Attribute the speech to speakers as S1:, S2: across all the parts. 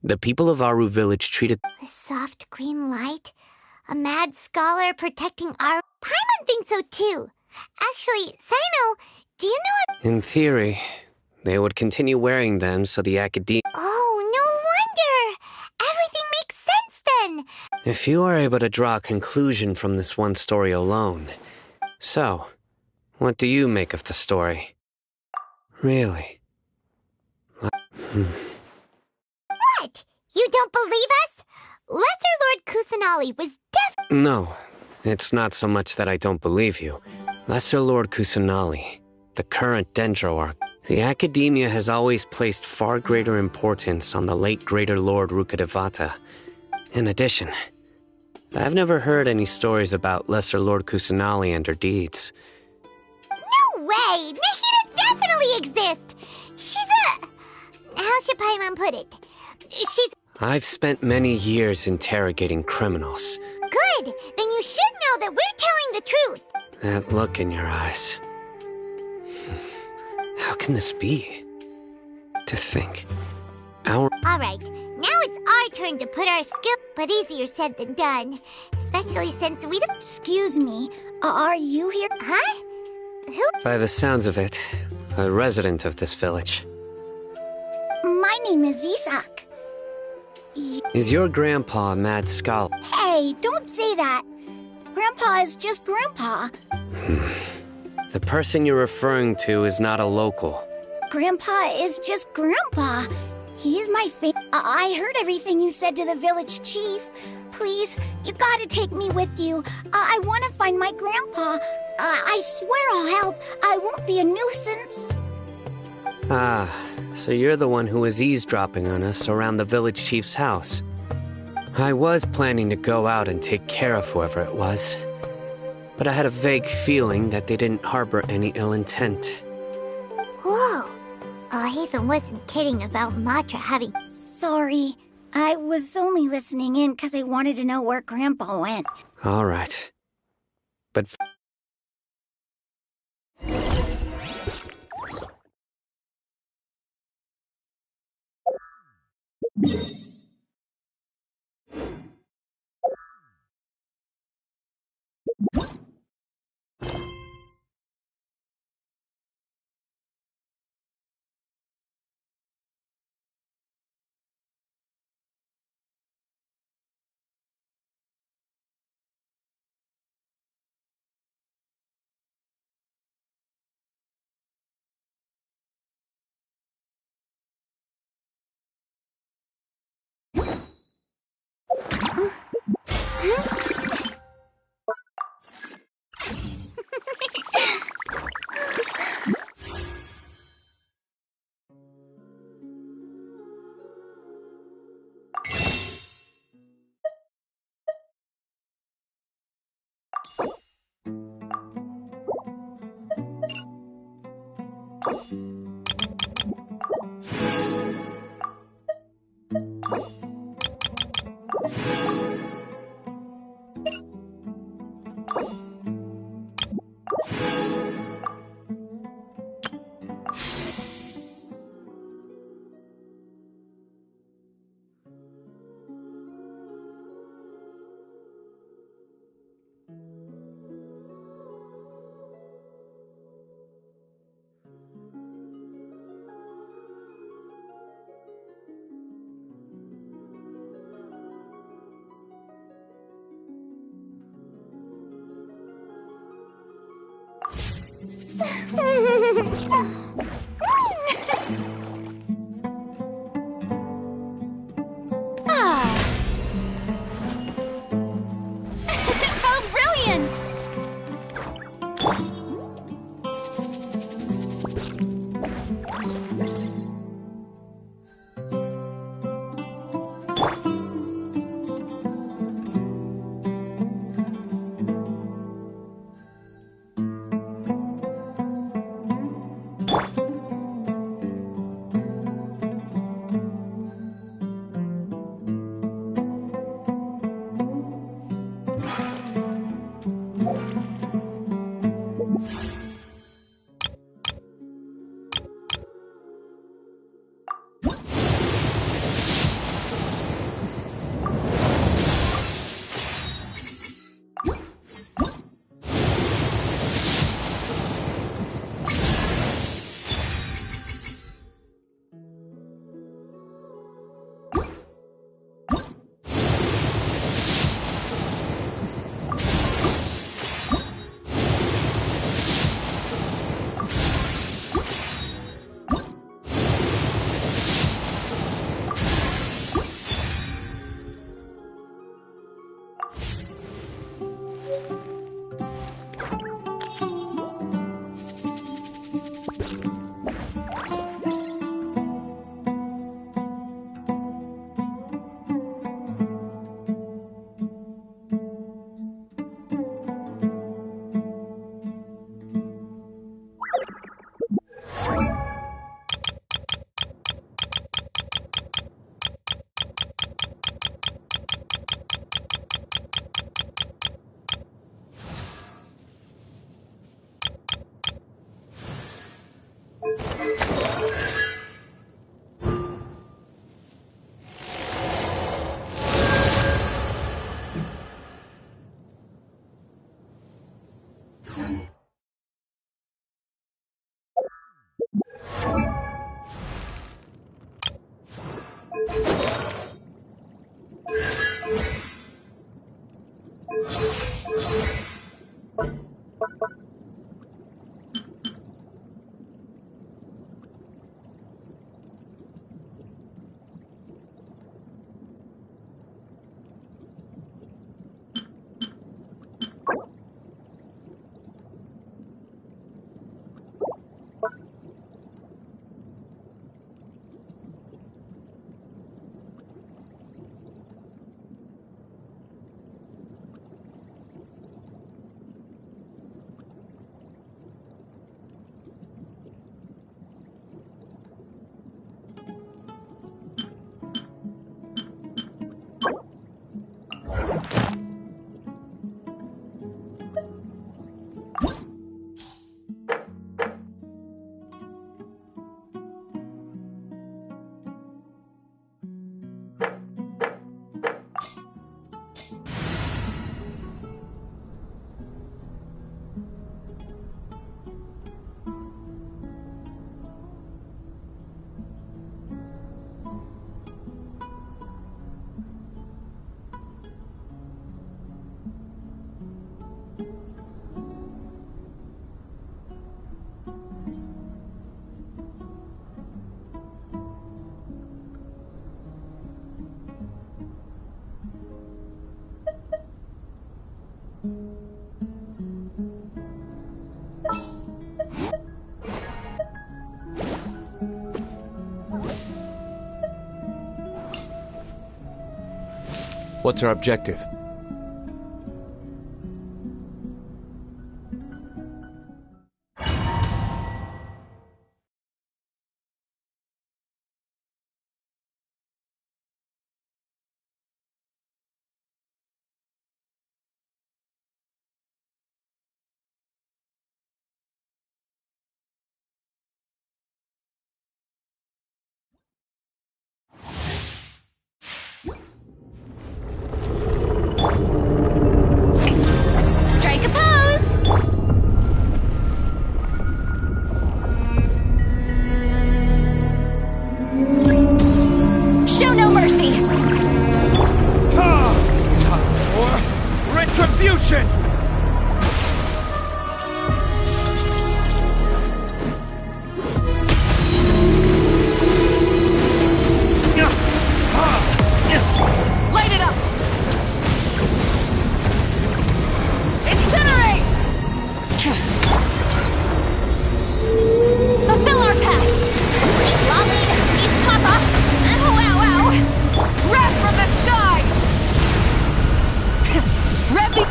S1: The people of Aru village treated...
S2: The soft green light? A mad scholar protecting our... Paimon thinks so too. Actually, Sino, do you know what...
S1: In theory, they would continue wearing them so the academia...
S2: Oh, no wonder! Everything makes sense then!
S1: If you are able to draw a conclusion from this one story alone... So, what do you make of the story? Really?
S2: What? You don't believe us? Lesser Lord Kusanali was
S1: No, it's not so much that I don't believe you. Lesser Lord Kusanali, the current Dendroarch, the Academia has always placed far greater importance on the late Greater Lord Rukkhadevata. In addition, I've never heard any stories about Lesser Lord Kusanali and her deeds.
S2: No way! Nahida definitely exists! She's a... How should Paimon put it? She's...
S1: I've spent many years interrogating criminals.
S2: Good! Then you should know that we're telling the truth!
S1: That look in your eyes. How can this be? To think,
S2: Alright, now it's our turn to put our skill... But easier said than done. Especially since we don't...
S3: Excuse me, are you here?
S2: Huh? Who?
S1: By the sounds of it, a resident of this village.
S3: My name is Isak.
S1: Is your grandpa a mad scholar?
S3: Hey, don't say that. Grandpa is just Grandpa.
S1: The person you're referring to is not a local.
S3: Grandpa is just Grandpa. He's my I heard everything you said to the village chief. Please, you gotta take me with you. I want to find my grandpa. I swear I'll help. I won't be a nuisance.
S1: Ah, so you're the one who was eavesdropping on us around the village chief's house. I was planning to go out and take care of whoever it was, but I had a vague feeling that they didn't harbor any ill intent.
S2: Whoa. I even wasn't kidding about Matra having...
S3: Sorry. I was only listening in because I wanted to know where Grandpa went.
S1: All right. But...
S4: What's our objective?
S2: Strike a pose!
S3: Show no mercy!
S5: Time for retribution!
S3: Light it up! Incinerate! Fulfill our pact! Eat Lolly, eat Papa! Wow, wow! Wrath from the sky! Rev the...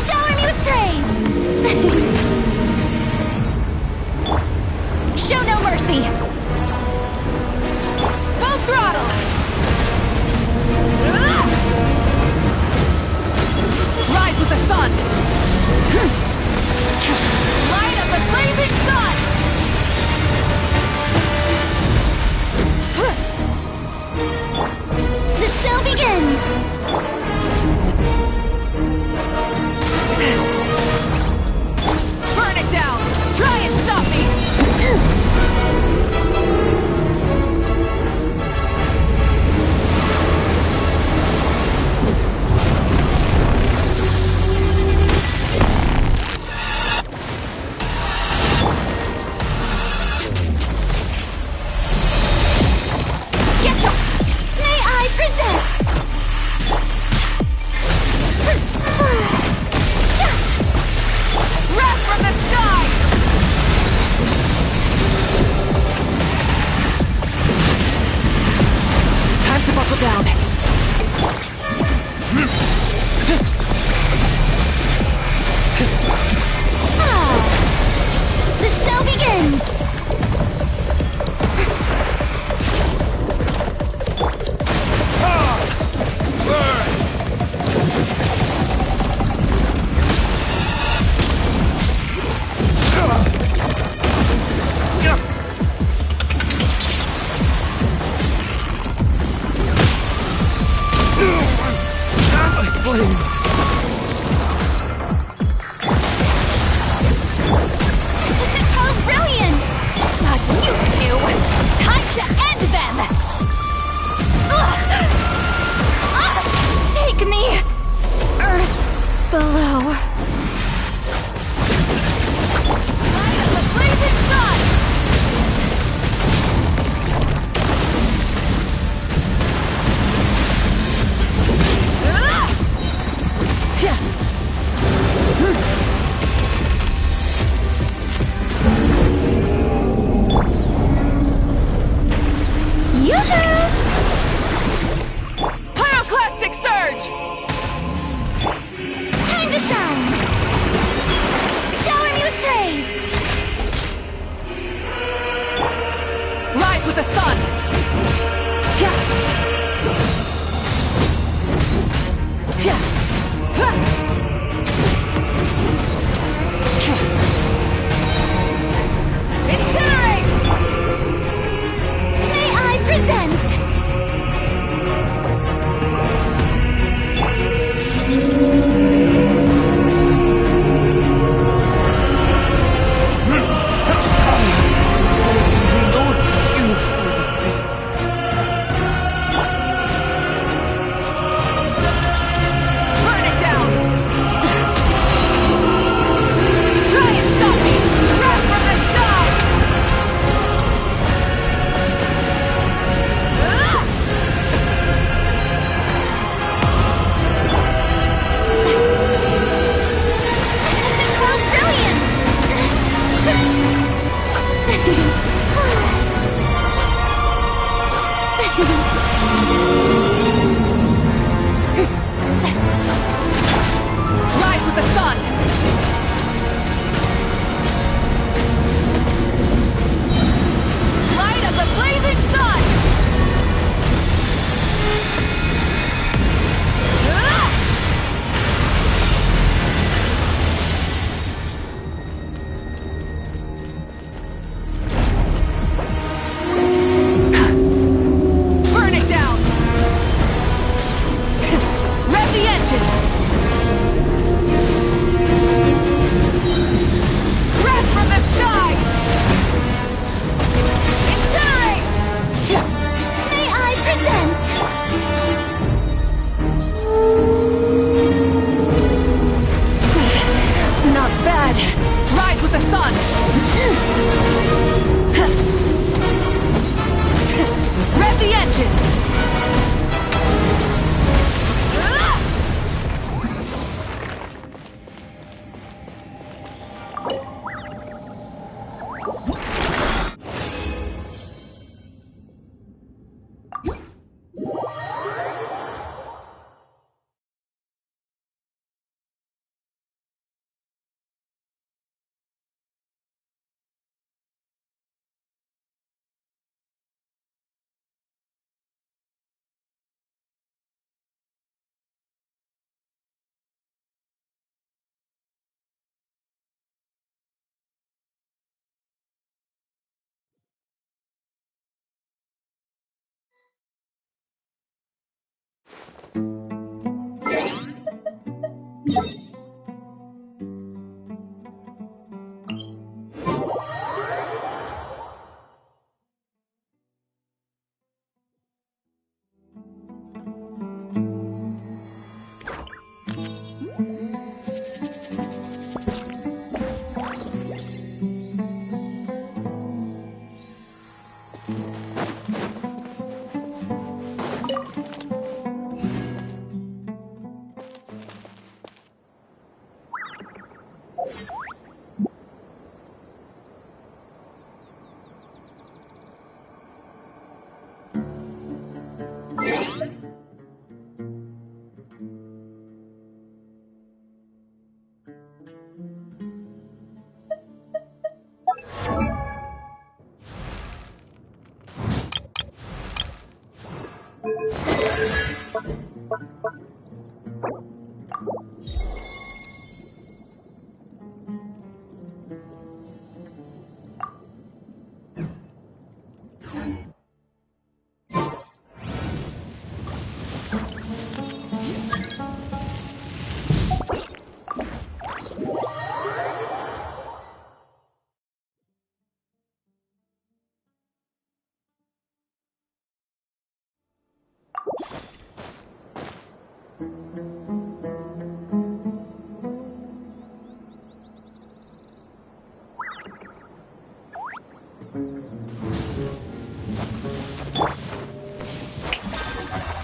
S3: Shower me with praise! Show no mercy! Full throttle! Rise with the sun! Light of the blazing sun! The show begins! Burn it down! Try and stop me! Get up! May I present? Wrath from the sky! Time to buckle down. The show begins! Oh, brilliant! But you two, time to end them! Ugh. Take me! Earth below. Light of the blazing sun! Ugh.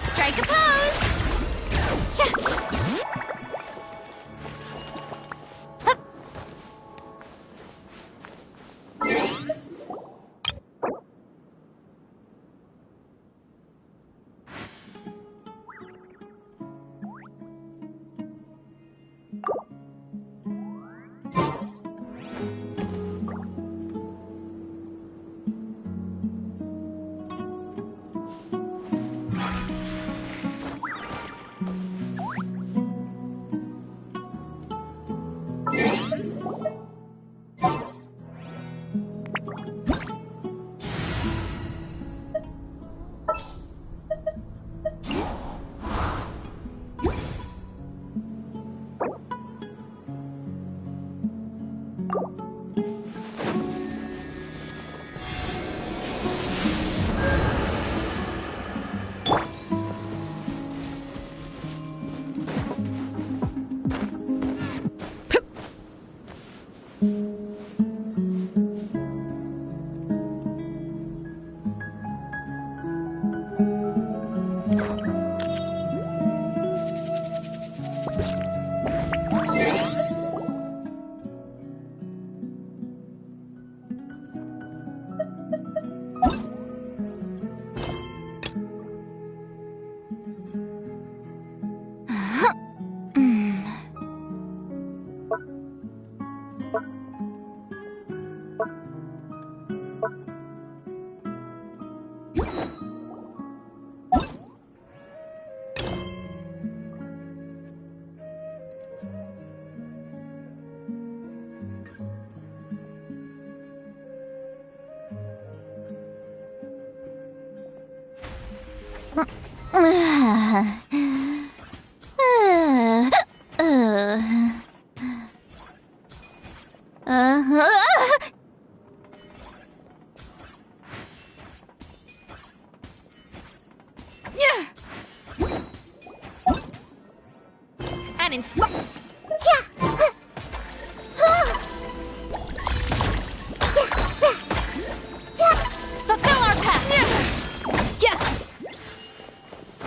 S4: Strike a pose! Yeah. Hup. And inspire. Fulfill our path. Yeah.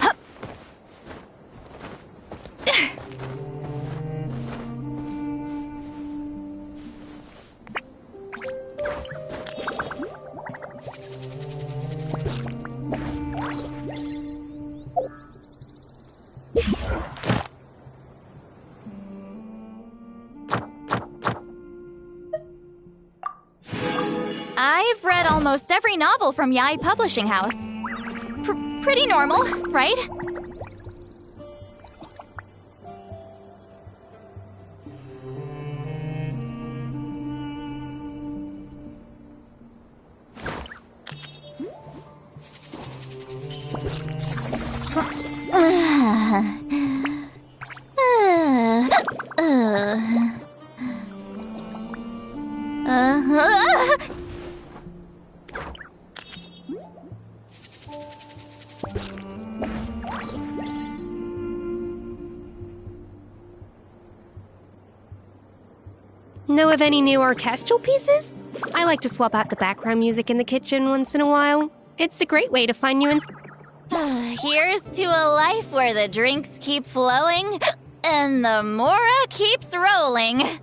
S4: Hup. I've read almost every novel from Yae Publishing House. Pretty normal, right?
S6: Know of any new orchestral pieces? I like to swap out the background music in the kitchen once in a while. It's a great way to find new
S4: Here's to a life where the drinks keep flowing and the mora keeps rolling.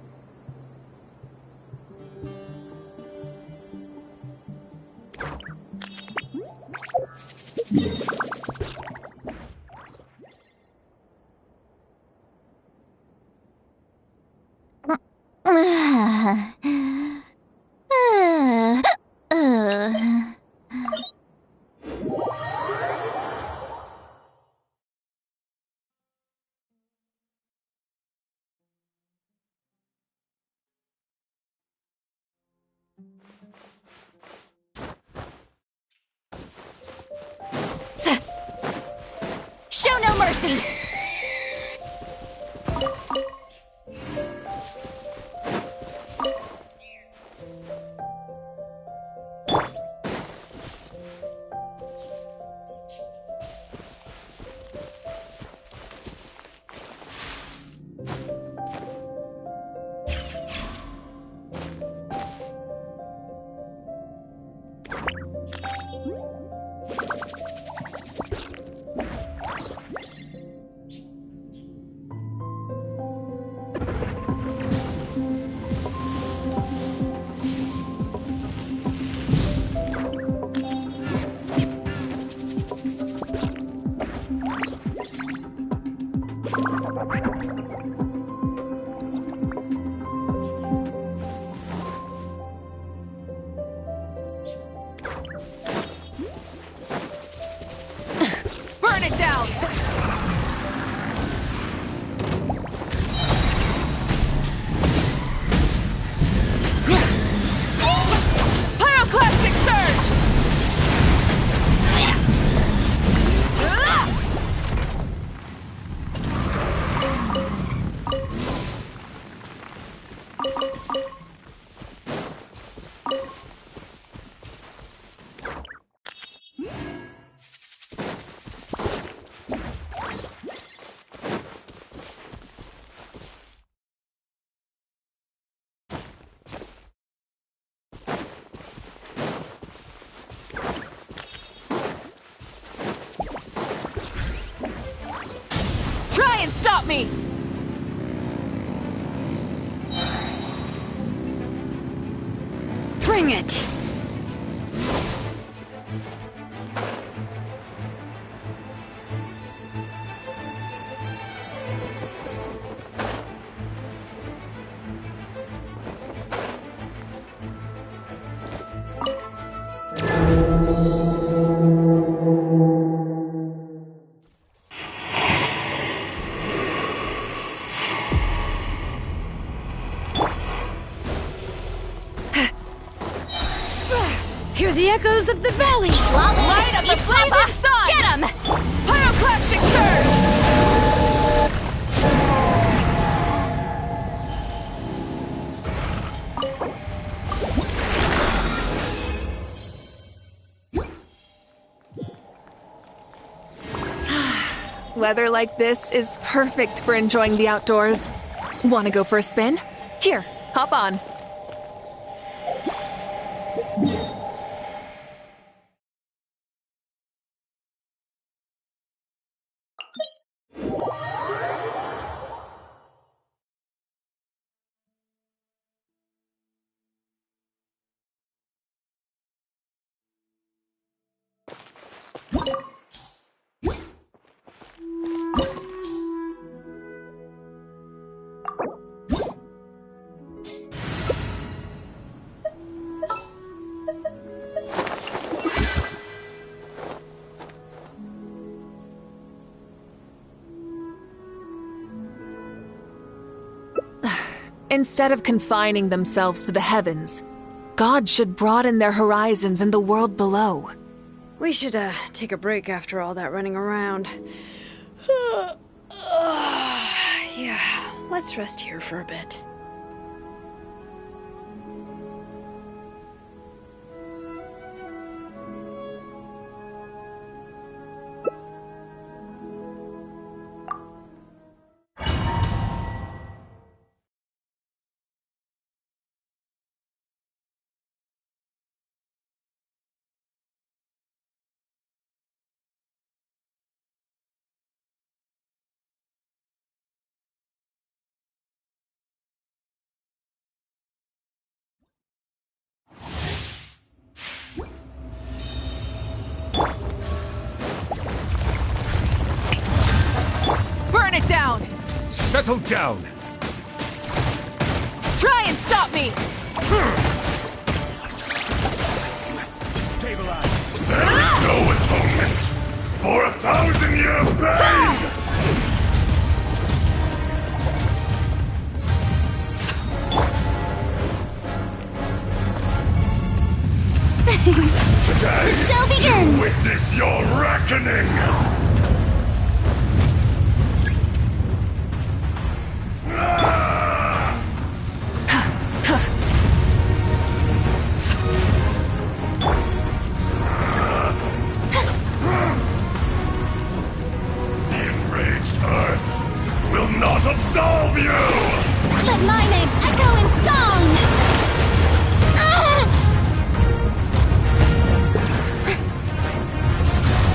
S4: Show no mercy!
S7: Burn it down! Pyroclastic surge! Try and stop me!
S6: Bring it! Hear the echoes of the valley!
S7: Light up the blazing sun!
S4: Get him!
S7: Pyroclastic surge! Weather like this is perfect for enjoying the outdoors. Want to go for a spin? Here, hop on. Instead of confining themselves to the heavens, God should broaden their horizons in the world below.
S6: We should, take a break after all that running around. Yeah, let's rest here for a bit.
S5: Settle down.
S7: Try and stop me!
S5: Stabilize.
S8: There is no atonement for 1,000-year pain! Today,
S3: The show begins!
S8: you witness your reckoning! The enraged Earth will not absolve you!
S3: Let my name echo in song!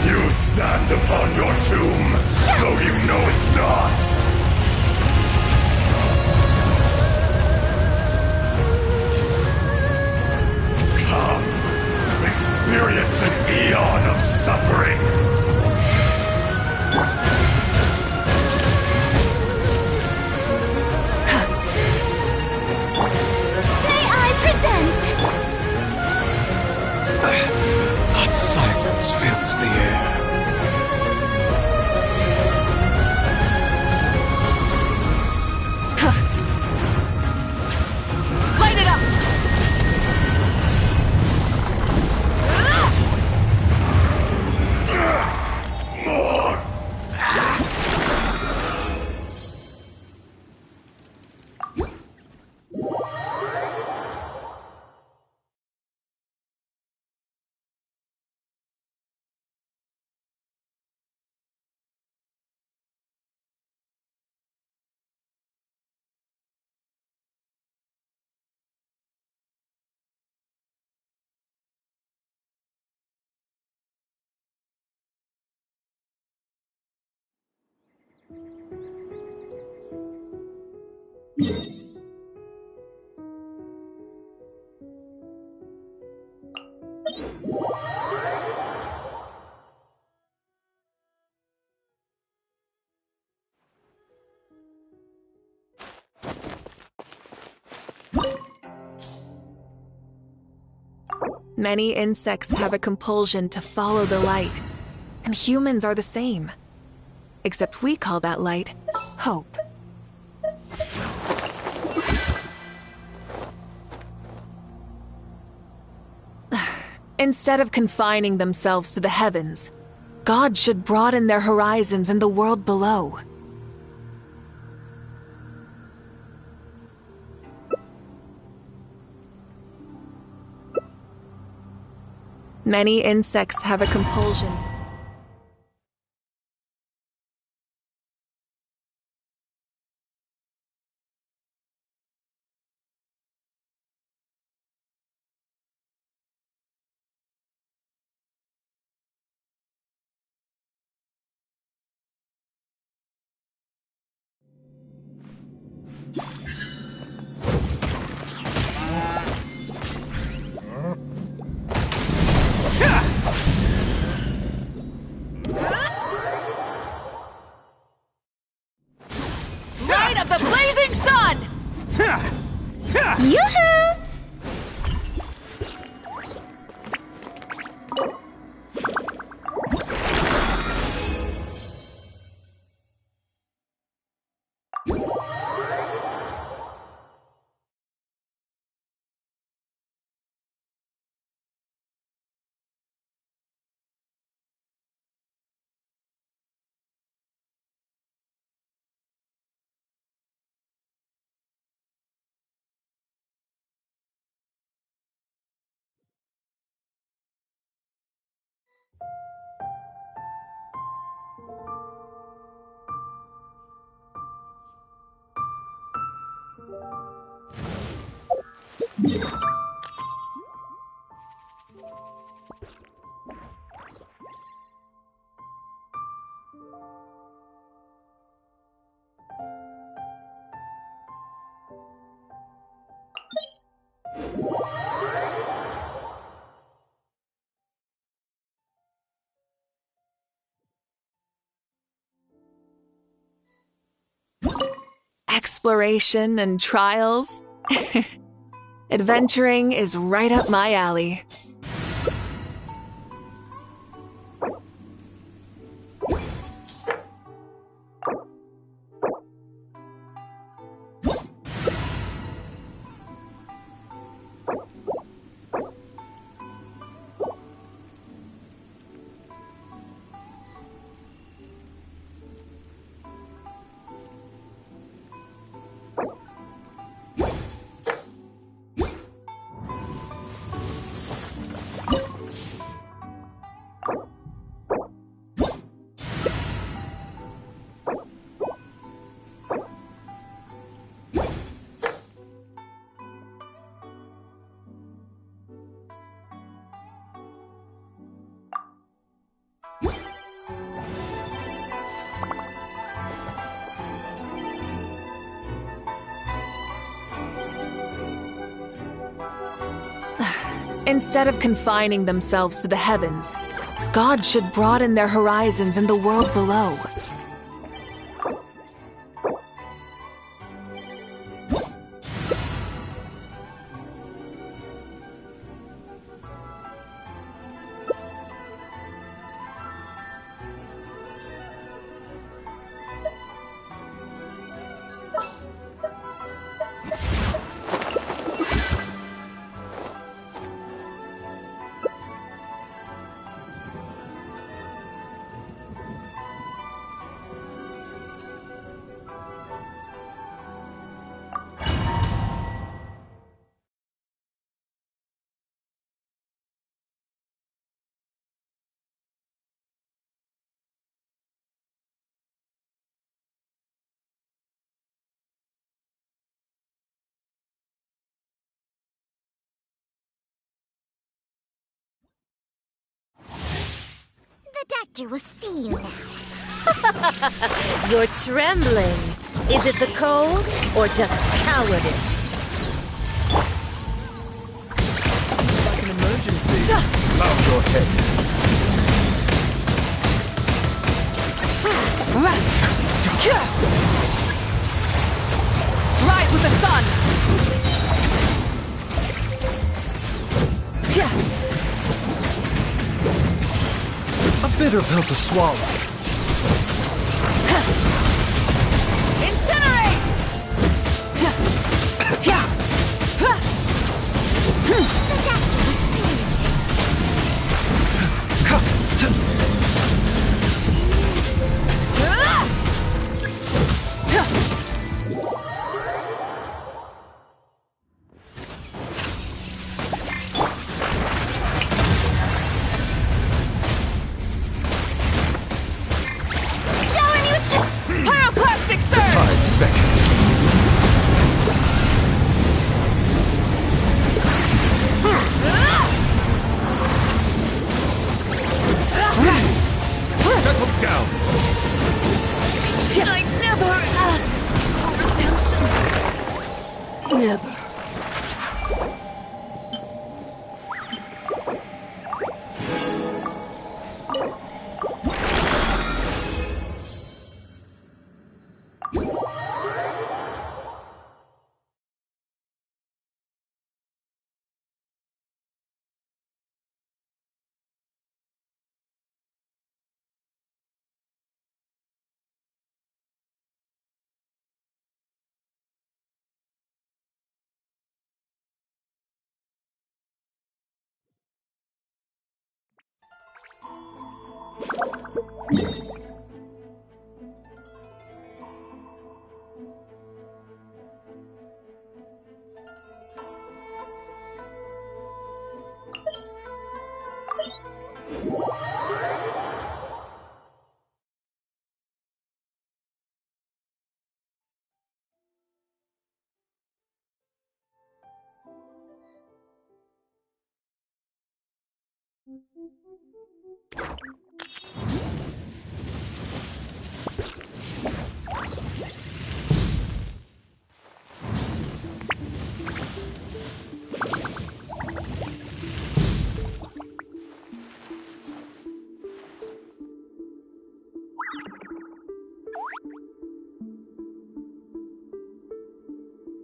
S8: You stand upon your tomb, though you know it not! Come, experience an eon of suffering!
S3: May I present
S5: A silence fills the air.
S7: Light it up!
S8: More!
S7: Many insects have a compulsion to follow the light, and humans are the same. Except we call that light hope. Instead of confining themselves to the heavens, God should broaden their horizons in the world below. Many insects have a compulsion to light of the blazing sun!
S3: Yoo-hoo!
S7: exploration and trials. Adventuring is right up my alley. Instead of confining themselves to the heavens, God should broaden their horizons in the world below.
S2: The doctor will see you now.
S9: You're trembling. Is it the cold or just cowardice?
S5: Like an emergency. Bow your head.
S7: Rise with the sun!
S5: A bitter pill to swallow.
S7: Incinerate!
S5: Settle down.
S7: I never asked for redemption. Never.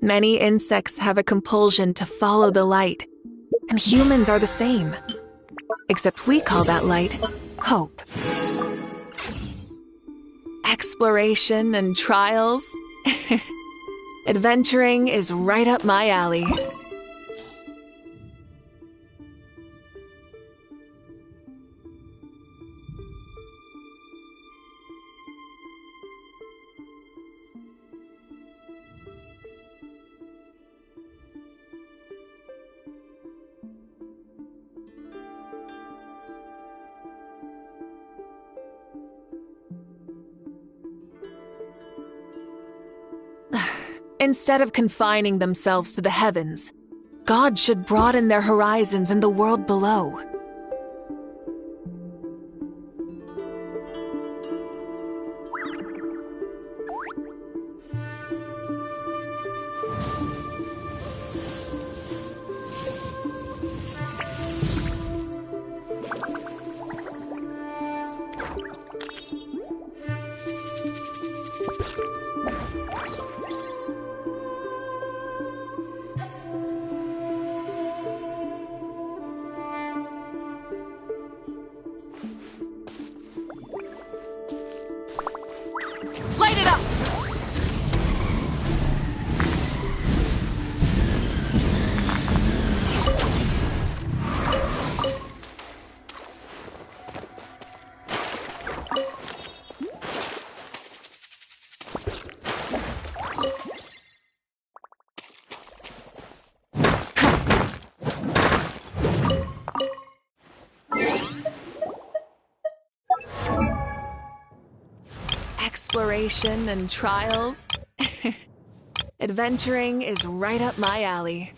S7: Many insects have a compulsion to follow the light, and humans are the same. Except we call that light hope. Exploration and trials. Adventuring is right up my alley. Instead of confining themselves to the heavens, God should broaden their horizons in the world below. Light it up! Exploration and trials. Adventuring is right up my alley.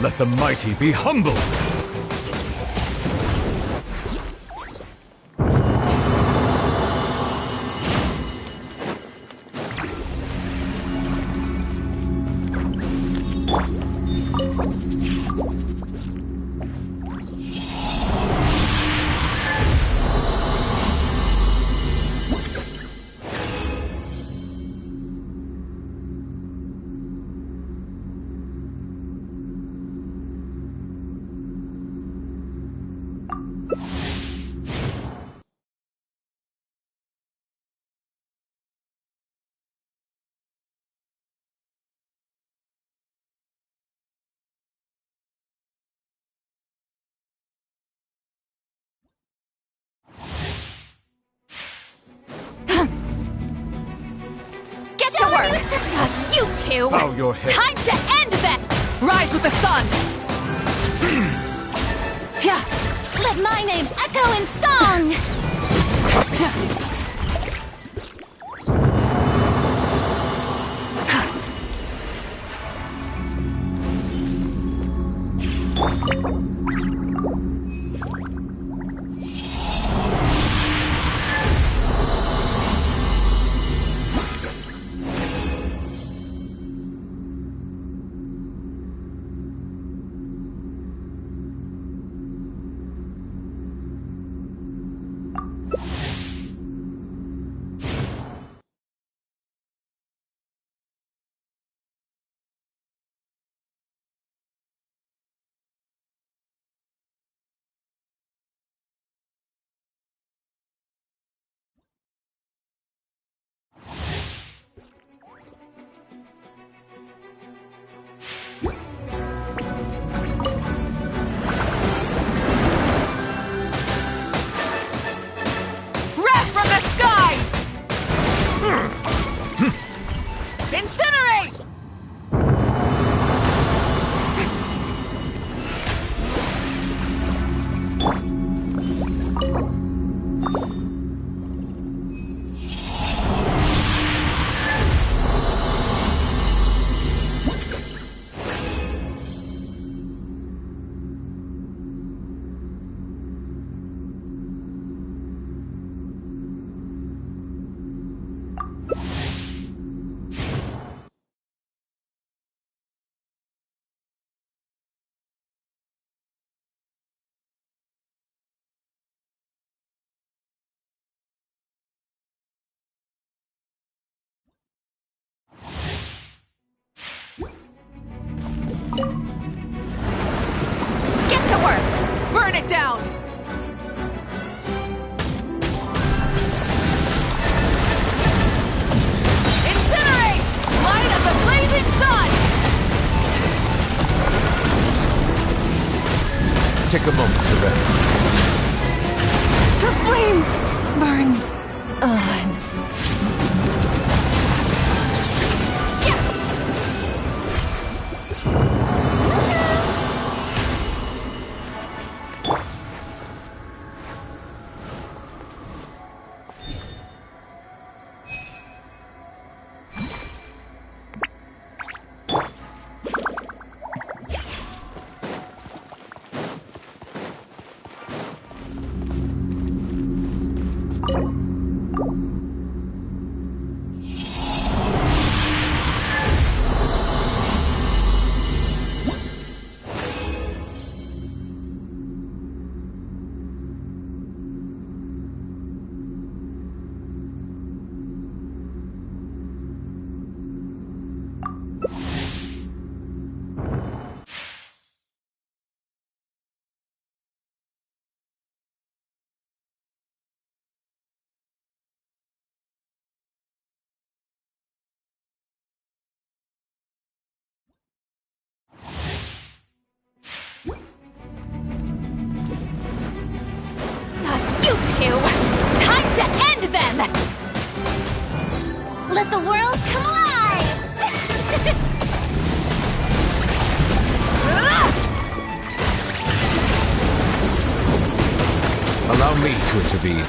S5: Let the mighty be humbled!
S4: Get to work! You two!
S5: Bow your head.
S4: Time to end them!
S7: Rise with the sun!
S4: Let my name echo in song!
S7: Wrath from the skies! Incinerate!
S4: Get to work!
S7: Burn it down! Incinerate! Light of the blazing sun!
S5: Take a moment to rest.
S7: The flame burns on.
S4: You two! Time to end them! Let the world come alive!
S5: Allow me to intervene.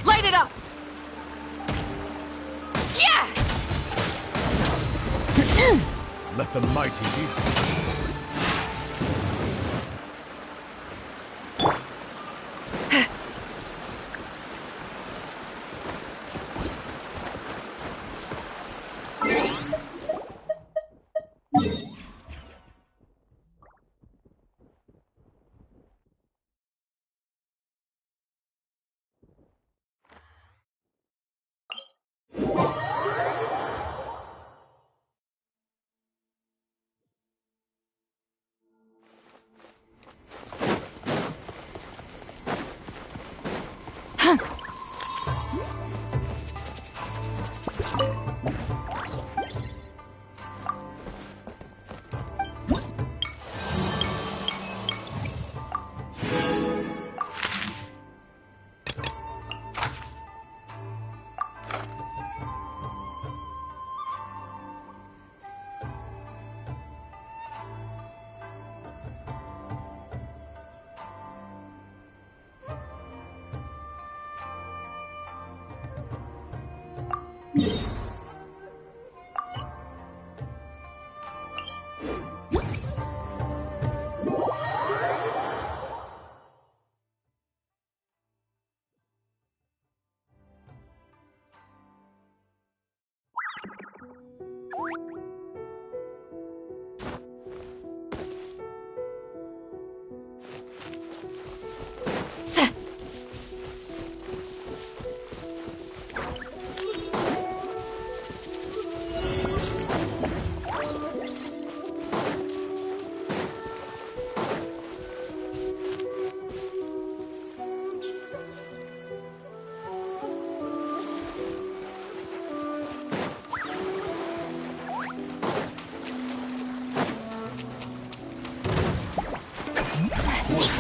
S7: Light it up!
S4: Yeah!
S5: Let the mighty be.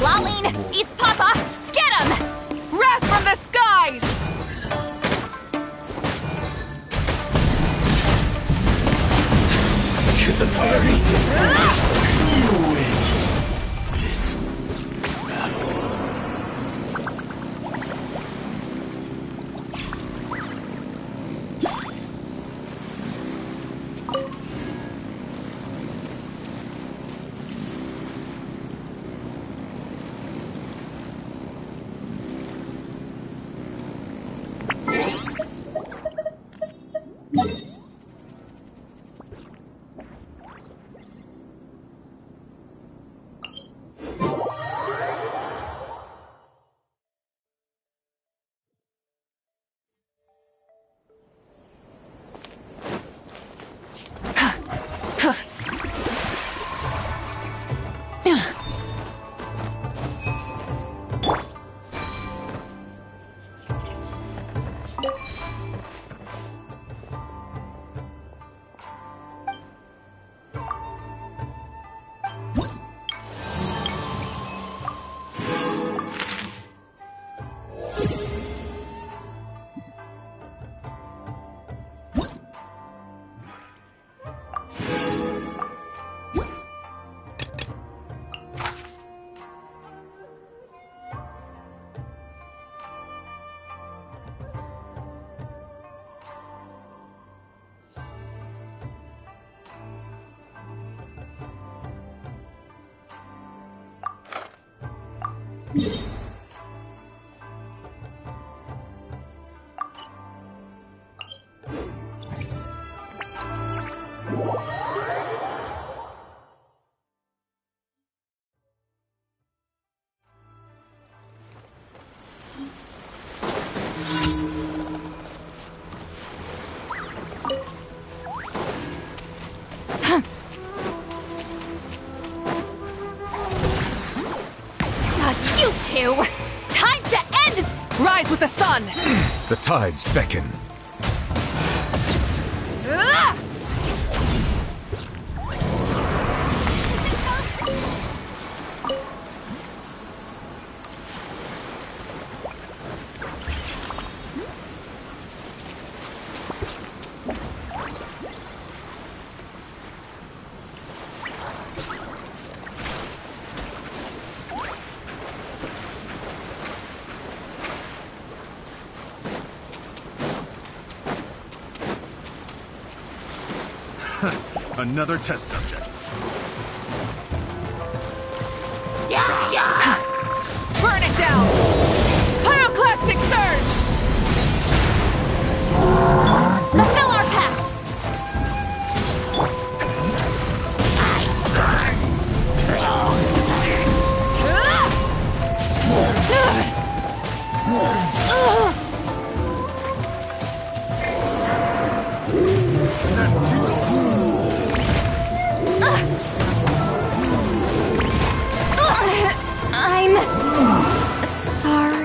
S4: Lolene, it's Papa! Get him!
S7: Wrath from the skies!
S8: To the party. You win this battle.
S5: The tides beckon.
S10: Another test subject.
S7: Burn it down! Pyroclastic surge!
S4: Fulfill our pact! I'm sorry.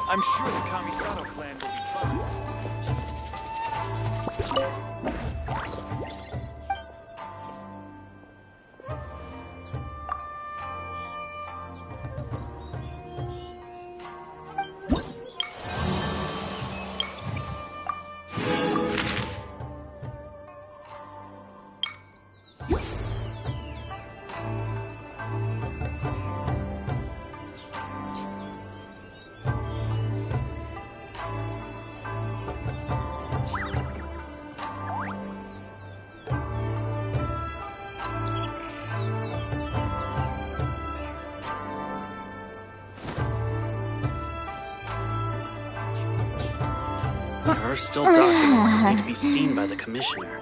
S11: I'm sure the Kamisato clan will be fine. There are still documents that need to be seen by the Commissioner.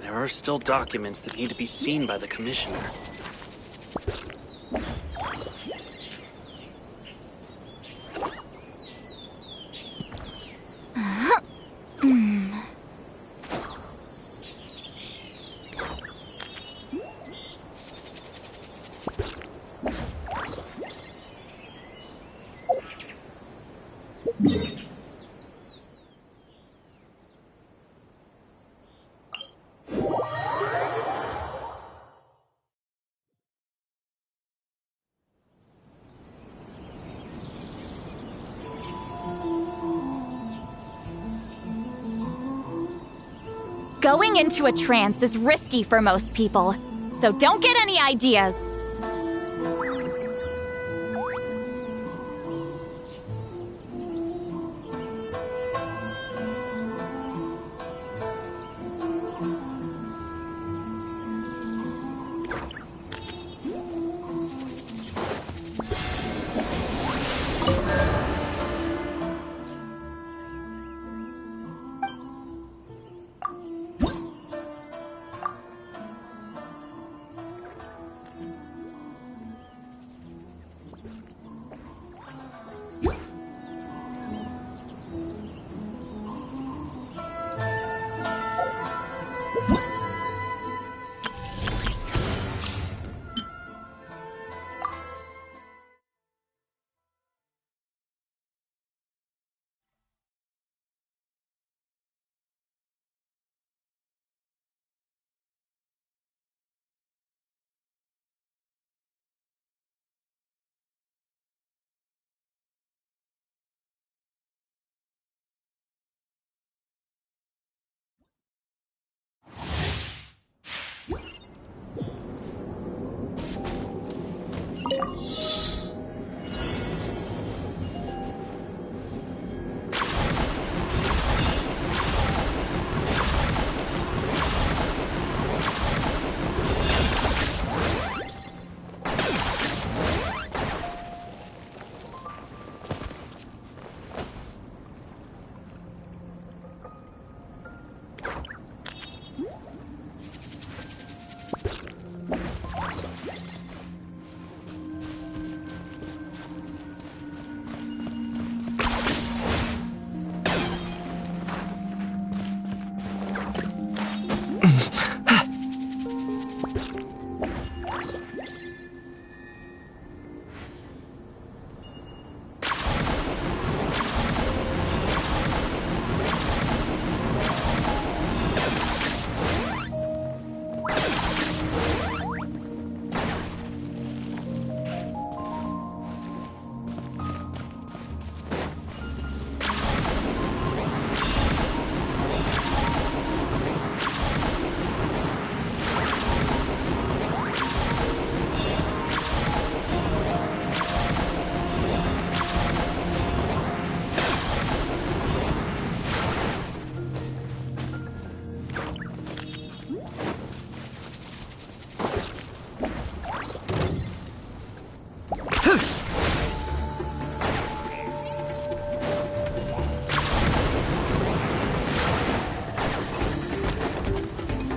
S11: There are still documents that need to be seen by the Commissioner.
S4: Going into a trance is risky for most people, so don't get any ideas.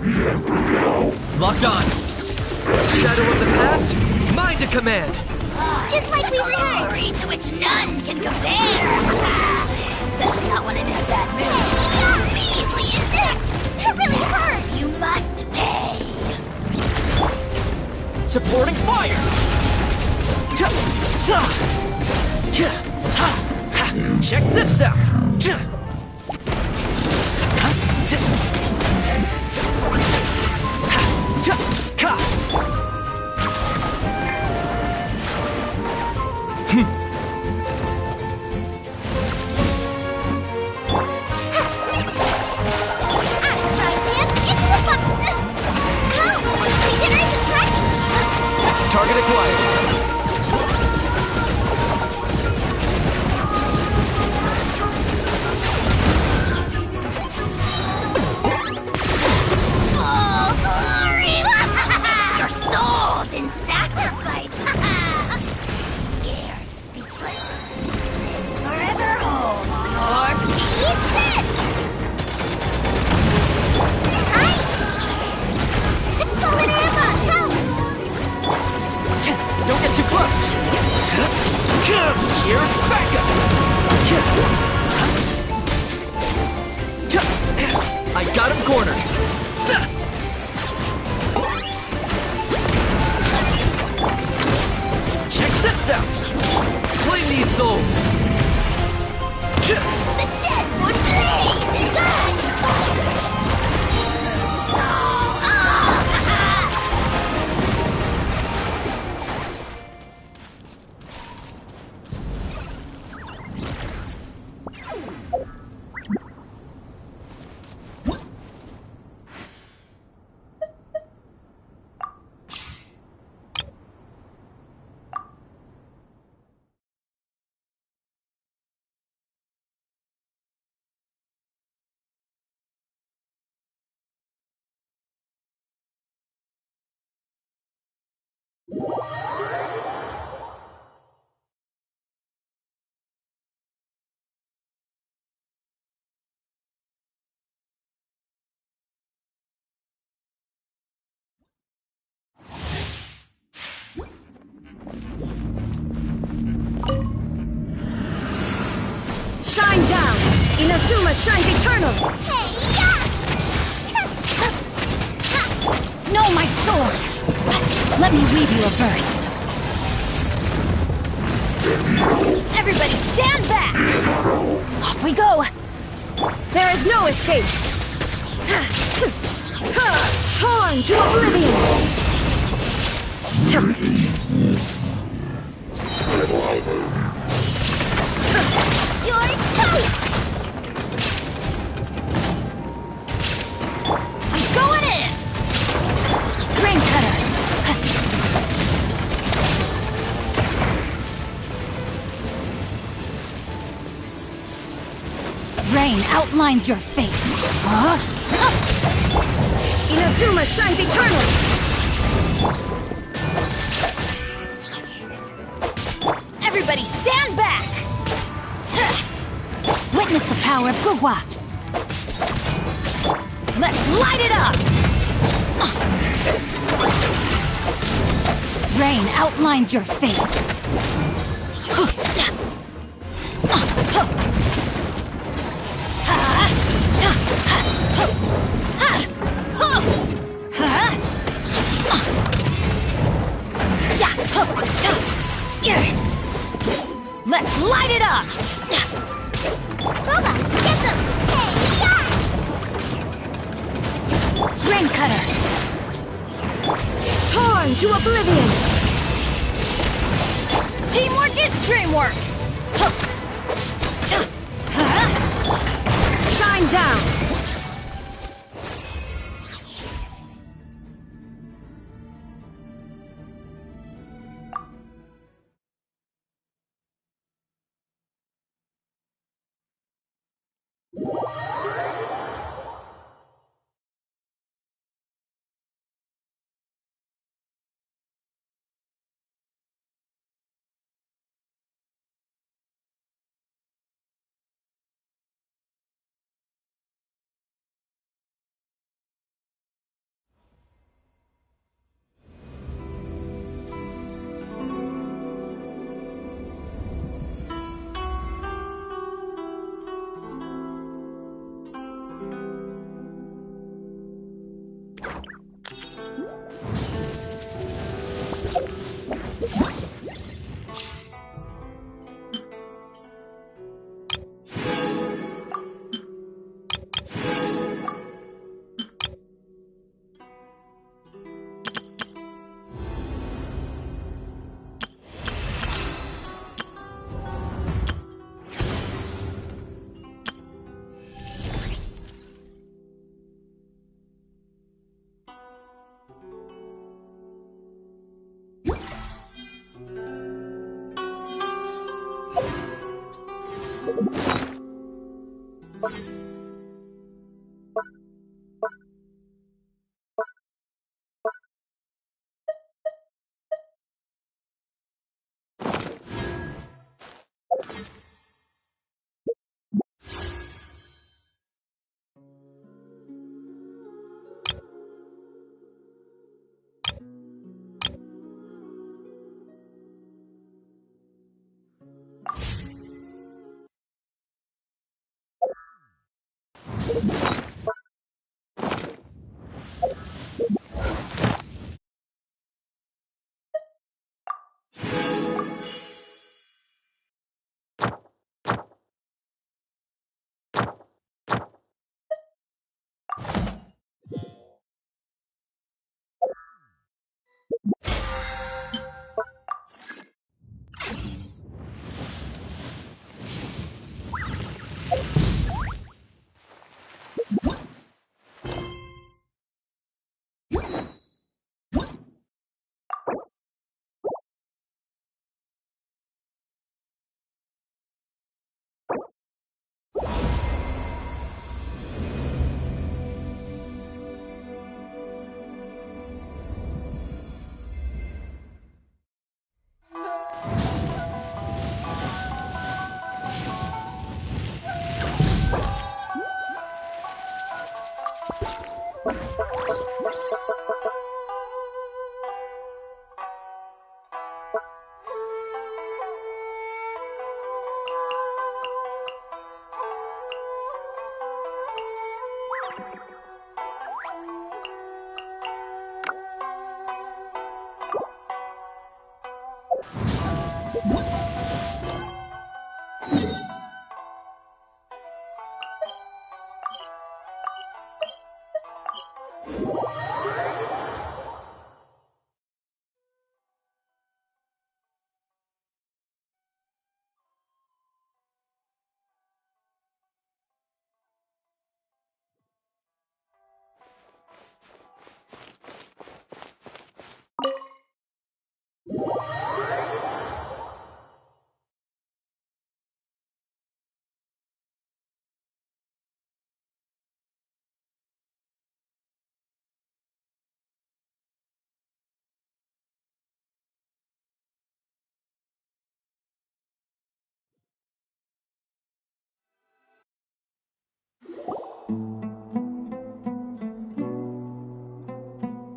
S10: Locked on. Shadow of the past, mind to command.
S2: Just like we rehearsed.
S3: Glory to which none can compare. Especially not when it has that measly insects. They're really hurt. You must pay.
S10: Supporting fire. Check this out. Target acquired.
S3: Your soul's in sacrifice. Scared, speechless. Forever home, or eat this. Hi. Help!
S10: Don't get too close. Here's backup. I got him cornered. Check this out! Claim these souls!
S3: The dead would blaze in blood!
S9: Shine down! Inazuma shines eternal!
S3: No, my sword! Let me read you a verse. Everybody stand back! Off we go!
S9: There is no escape! Torn to oblivion!
S3: You're toast! I'm going in! Grain cutter! Rain outlines your fate. Huh?
S9: Inazuma shines eternal!
S3: Everybody stand back! Witness the power of Gugwa! Let's light it up! Rain outlines your fate. Let's light it up! Booba, get them! Hey, Grain cutter!
S9: Torn to oblivion!
S3: Teamwork is dreamwork!
S9: Shine down!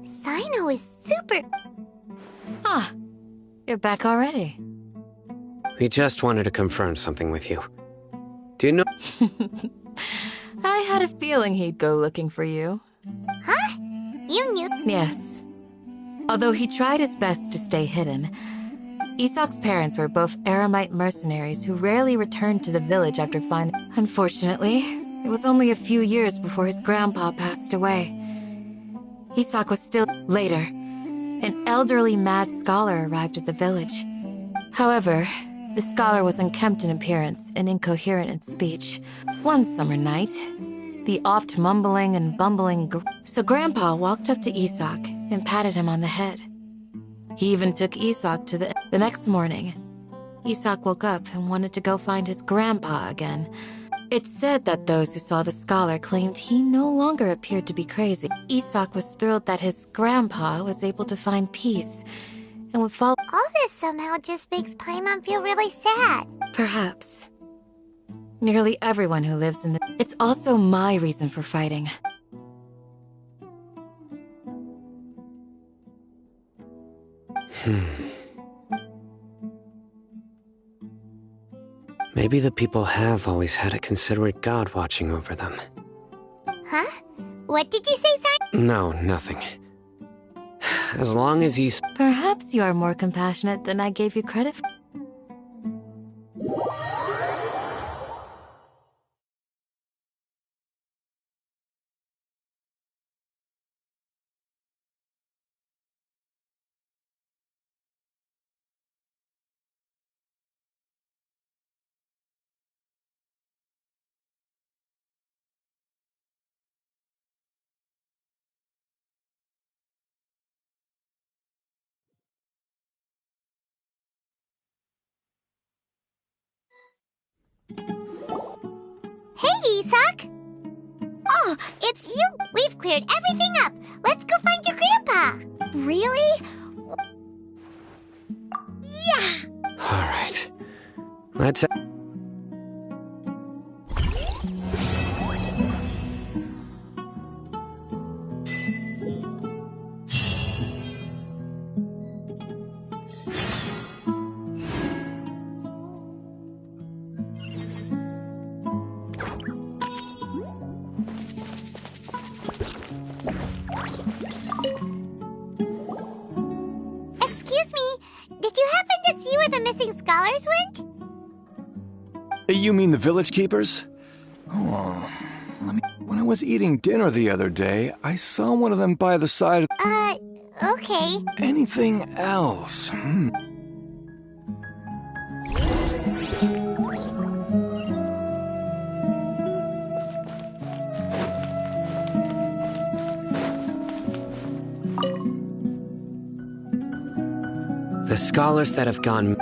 S2: Sino is super...
S12: Ah, you're back already.
S1: We just wanted to confirm something with you. Do you know...
S12: I had a feeling he'd go looking for you.
S2: Huh? You knew...
S12: Yes. Although he tried his best to stay hidden, Isak's parents were both Aramite mercenaries who rarely returned to the village after finding... Unfortunately, it was only a few years before his grandpa passed away. Isak was still... Later, an elderly mad scholar arrived at the village. However, the scholar was unkempt in appearance and incoherent in speech. One summer night, the oft mumbling and bumbling... So Grandpa walked up to Isak and patted him on the head. He even took Isak to the... The next morning, Isak woke up and wanted to go find his grandpa again. It's said that those who saw the scholar claimed he no longer appeared to be crazy. Isak was thrilled that his grandpa was able to find peace and would follow...
S2: All this somehow just makes Paimon feel really sad.
S12: Perhaps. Nearly everyone who lives in the... It's also my reason for fighting.
S1: Maybe the people have always had a considerate god watching over them.
S2: Huh? What did you say, Sino?
S1: No, nothing. As long as you...
S12: Perhaps you are more compassionate than I gave you credit for.
S2: Hey, Isak!
S3: Oh, it's you!
S2: We've cleared everything up. Let's go find your grandpa.
S3: Really? Yeah!
S1: All right. Let's...
S2: Excuse me, did you happen to see where the missing scholars went?
S5: You mean the village keepers? Oh, when I was eating dinner the other day, I saw one of them by the side of...
S2: Okay.
S5: Anything else?
S1: The scholars that have gone...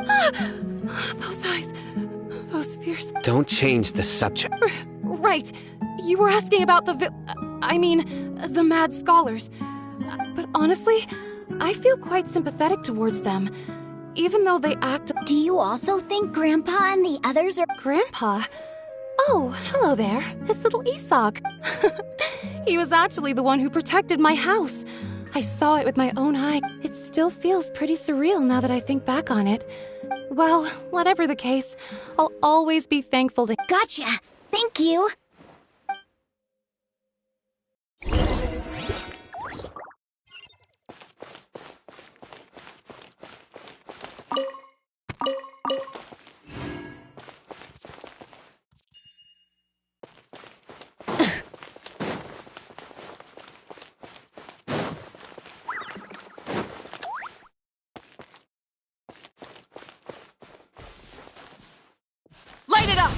S6: Those eyes. Those fierce...
S1: Don't change the subject.
S6: Right. You were asking about the the mad scholars. But honestly, I feel quite sympathetic towards them. Even though they act...
S3: Do you also think Grandpa and the others are...
S6: Grandpa? Oh, hello there. It's little Isak. He was actually the one who protected my house. I saw it with my own eye. It still feels pretty surreal now that I think back on it. Well, whatever the case, I'll always be thankful to...
S3: Gotcha! Thank you!
S6: Light it up!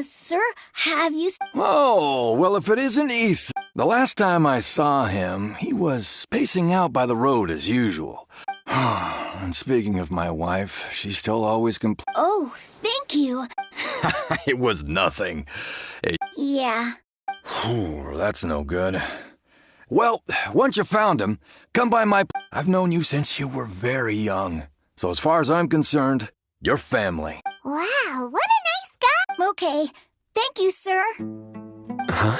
S3: Sir, have you...
S5: Oh, well, if it isn't Issa. The last time I saw him, he was pacing out by the road as usual. And speaking of my wife, she still always complains.
S3: Oh, thank you.
S5: It was nothing.
S3: Yeah.
S5: That's no good. Well, once you found him, come by my... I've known you since you were very young. So as far as I'm concerned, you're family.
S2: Wow, what a nice guy!
S3: Okay. Thank you, sir.
S1: Huh?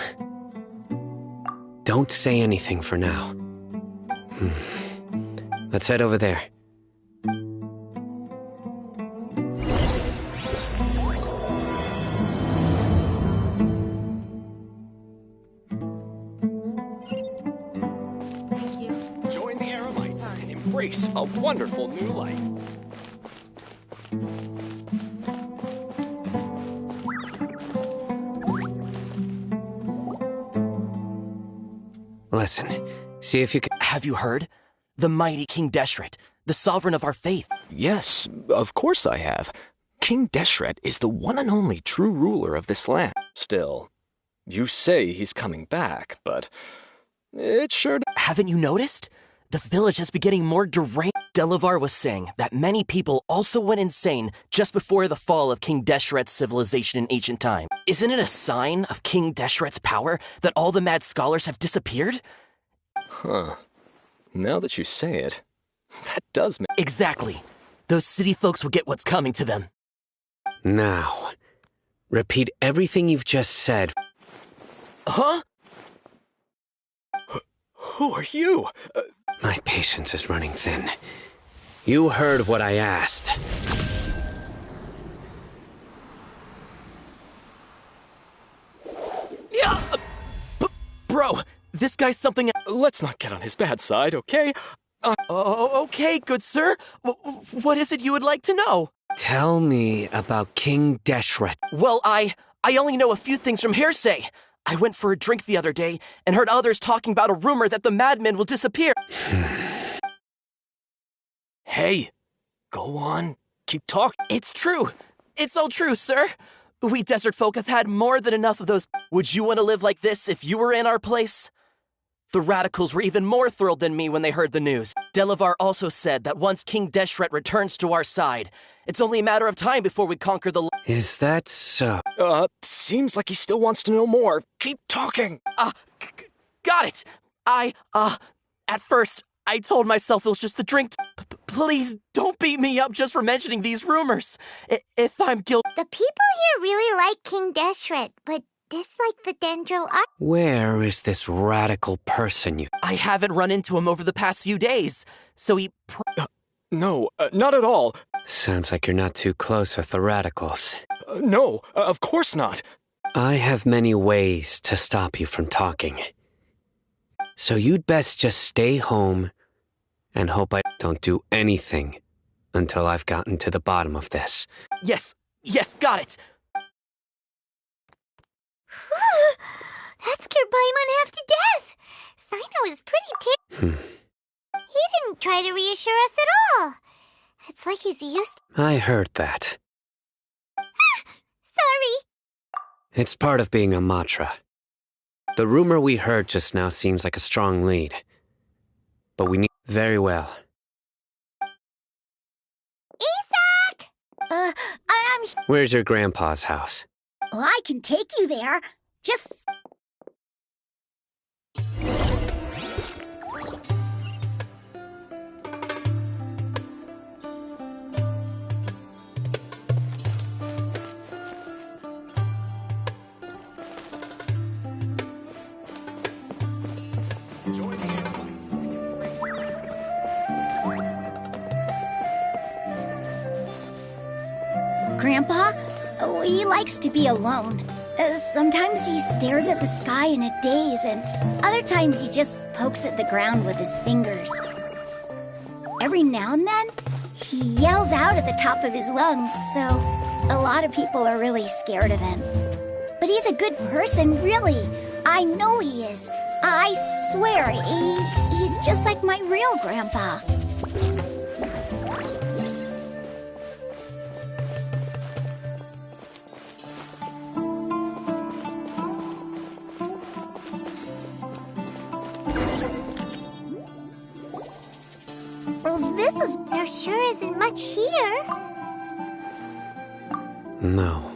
S1: Don't say anything for now. Let's head over there.
S6: Thank you.
S13: Join the Aramites and embrace a wonderful new life.
S1: Listen, see if you can...
S14: Have you heard? The mighty King Deshret, the sovereign of our faith.
S13: Yes, of course I have. King Deshret is the one and only true ruler of this land. Still, you say he's coming back, but it sure...
S14: Haven't you noticed? The village has been getting more deranged. Delavar was saying that many people also went insane just before the fall of King Deshret's civilization in ancient time. Isn't it a sign of King Deshret's power that all the mad scholars have disappeared?
S13: Huh. Now that you say it, that does make...
S14: Exactly. Those city folks will get what's coming to them.
S1: Now, repeat everything you've just said.
S14: Huh? Who are you?
S1: My patience is running thin. You heard what I asked.
S14: Yeah, bro, this guy's something...
S13: Let's not get on his bad side, okay?
S14: Okay, good sir. What is it you would like to know?
S1: Tell me about King Deshret.
S14: Well, I only know a few things from hearsay. I went for a drink the other day and heard others talking about a rumor that the madman will disappear.
S13: Hey, go on. Keep talking.
S14: It's true. It's all true, sir. We desert folk have had more than enough of those. Would you want to live like this if you were in our place? The radicals were even more thrilled than me when they heard the news. Delavar also said that once King Deshret returns to our side, it's only a matter of time before we conquer the...
S1: Is that so?
S13: Seems like he still wants to know more. Keep talking.
S14: Got it. At first, I told myself it was just the drink. Please don't beat me up just for mentioning these rumors. If I'm guilty...
S2: The people here really like King Deshret, but dislike the Dendro art.
S1: Where is this radical person you...
S14: I haven't run into him over the past few days, so he...
S13: No, not at all.
S1: Sounds like you're not too close with the radicals.
S13: No, of course not.
S1: I have many ways to stop you from talking. So you'd best just stay home and hope I don't do anything until I've gotten to the bottom of this.
S14: Yes, got it.
S2: That scared Paimon half to death. Sino is pretty He didn't try to reassure us at all. It's like he's used...
S1: I heard that.
S2: Sorry.
S1: It's part of being a Matra. The rumor we heard just now seems like a strong lead. But we need... Very well.
S2: Isak!
S3: I'm...
S1: Where's your grandpa's house?
S3: Well, I can take you there. Just... Grandpa? Oh, he likes to be alone. Sometimes he stares at the sky in a daze, and other times he just pokes at the ground with his fingers. Every now and then, he yells out at the top of his lungs, so a lot of people are really scared of him. But he's a good person, really. I know he is. I swear, he's just like my real grandpa.
S2: There sure isn't much here.
S1: No.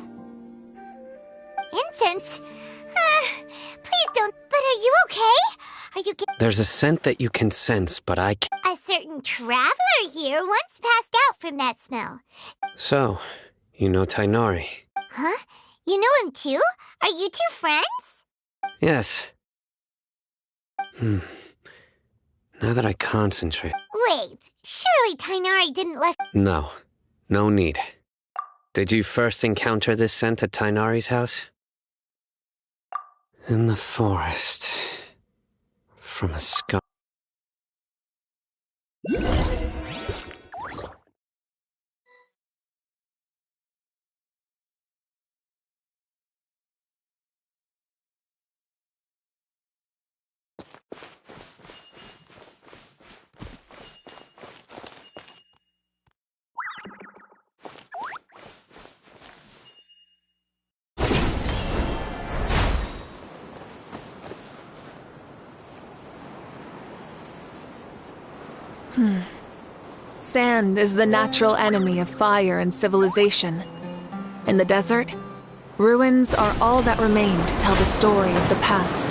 S2: Incense? Please don't... But are you okay? Are you...
S1: There's a scent that you can sense, but I can't...
S2: A certain traveler here once passed out from that smell.
S1: So, you know Tainari?
S2: Huh? You know him too? Are you two friends?
S1: Yes. Now that I concentrate...
S2: Wait, surely Tainari didn't let...
S1: No. No need. Did you first encounter this scent at Tainari's house? In the forest. From a sky...
S7: Sand is the natural enemy of fire and civilization. In the desert, ruins are all that remain to tell the story of the past.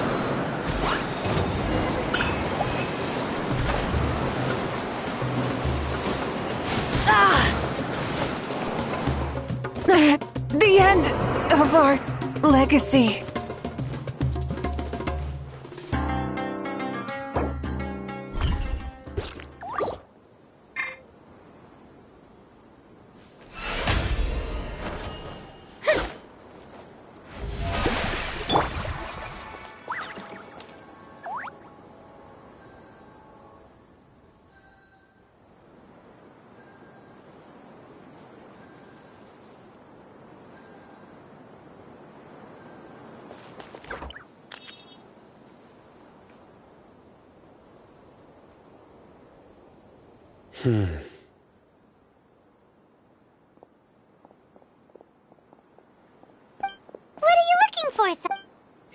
S7: The end of our legacy.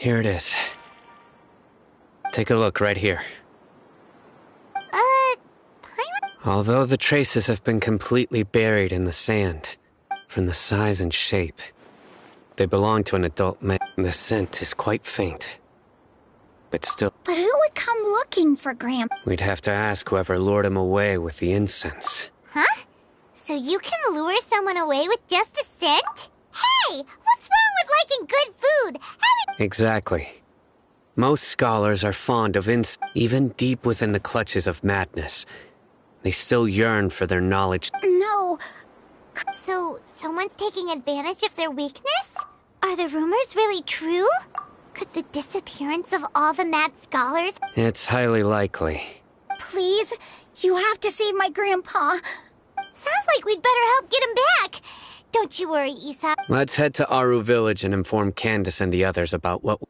S1: Here it is. Take a look right here. Although the traces have been completely buried in the sand, from the size and shape, they belong to an adult male. The scent is quite faint, but still...
S3: But who would come looking for Grandpa?
S1: We'd have to ask whoever lured him away with the incense.
S2: Huh? So you can lure someone away with just a scent? Hey! What's wrong with liking good food?
S1: Exactly. Most scholars are fond of incense, even deep within the clutches of madness. They still yearn for their knowledge.
S3: No.
S2: So, someone's taking advantage of their weakness? Are the rumors really true? Could the disappearance of all the mad scholars...
S1: It's highly likely.
S3: Please, you have to save my grandpa.
S2: Sounds like we'd better help get him back. Don't you worry, Isa.
S1: Let's head to Aru Village and inform Candace and the others about what...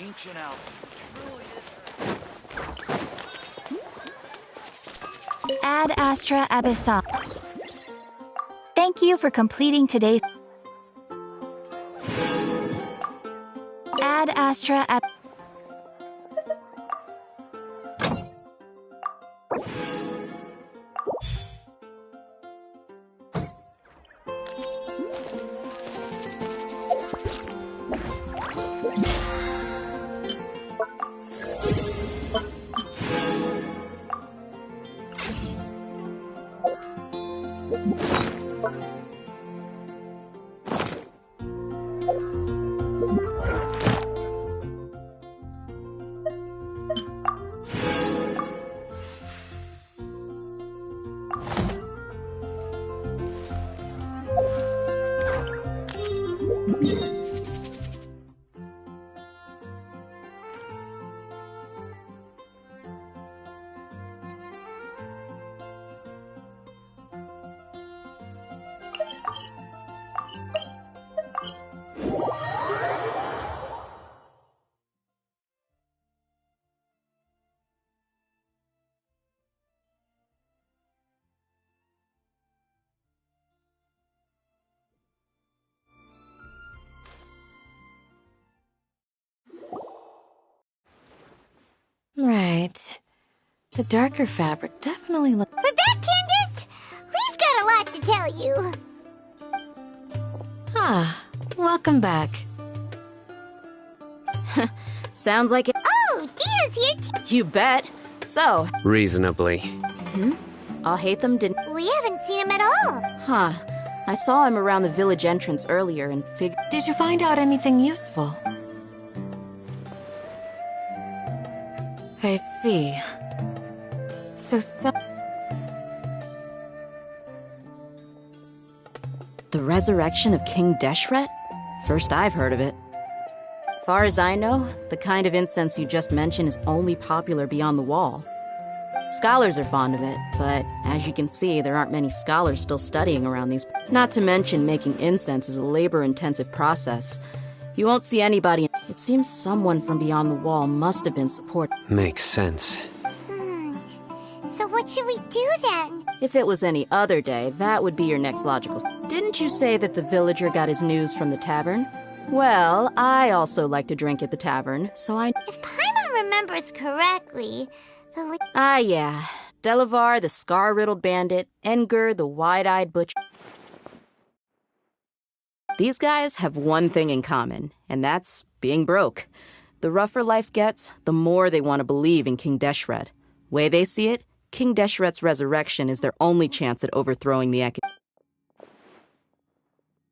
S15: Ancient out.
S16: Ad Astra Abyssal. Thank you for completing today's Ad Astra Ab.
S12: right. The darker fabric definitely looks...
S2: We're back, Candace! We've got a lot to tell you.
S12: Ah, welcome back.
S15: Sounds like it.
S2: Oh, Dia's here too.
S15: You bet. So.
S1: Reasonably.
S15: I'll hate them, didn't.
S2: We haven't seen him at all.
S15: Huh. I saw him around the village entrance earlier and figured.
S12: Did you find out anything useful? I see. So.
S15: The resurrection of King Deshret? First I've heard of it. Far as I know, the kind of incense you just mentioned is only popular beyond the wall. Scholars are fond of it, but as you can see, there aren't many scholars still studying around these. Not to mention making incense is a labor-intensive process. You won't see anybody. It seems someone from beyond the wall must have been supported.
S1: Makes sense.
S2: So what should we do then?
S15: If it was any other day, that would be your next logical. Didn't you say that the villager got his news from the tavern? Well, I also like to drink at the tavern, so I...
S2: If Paimon remembers correctly,
S15: yeah. Delavar, the scar-riddled bandit, Enger, the wide-eyed butcher. These guys have one thing in common, and that's being broke. The rougher life gets, the more they want to believe in King Deshret. Way they see it, King Deshret's resurrection is their only chance at overthrowing the Academia.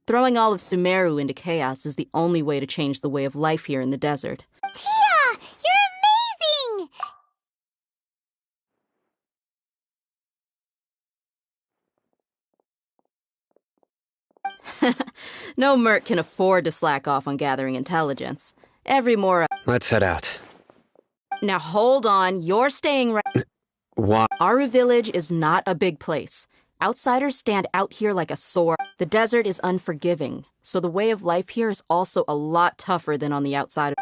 S15: Throwing all of Sumeru into chaos is the only way to change the way of life here in the desert.
S2: Tia! You're
S15: amazing! No merc can afford to slack off on gathering intelligence. Every Mora...
S1: Let's head out.
S15: Now hold on, you're staying right...
S1: What?
S15: Aru Village is not a big place. Outsiders stand out here like a sore. The desert is unforgiving, so the way of life here is also a lot tougher than on the outside.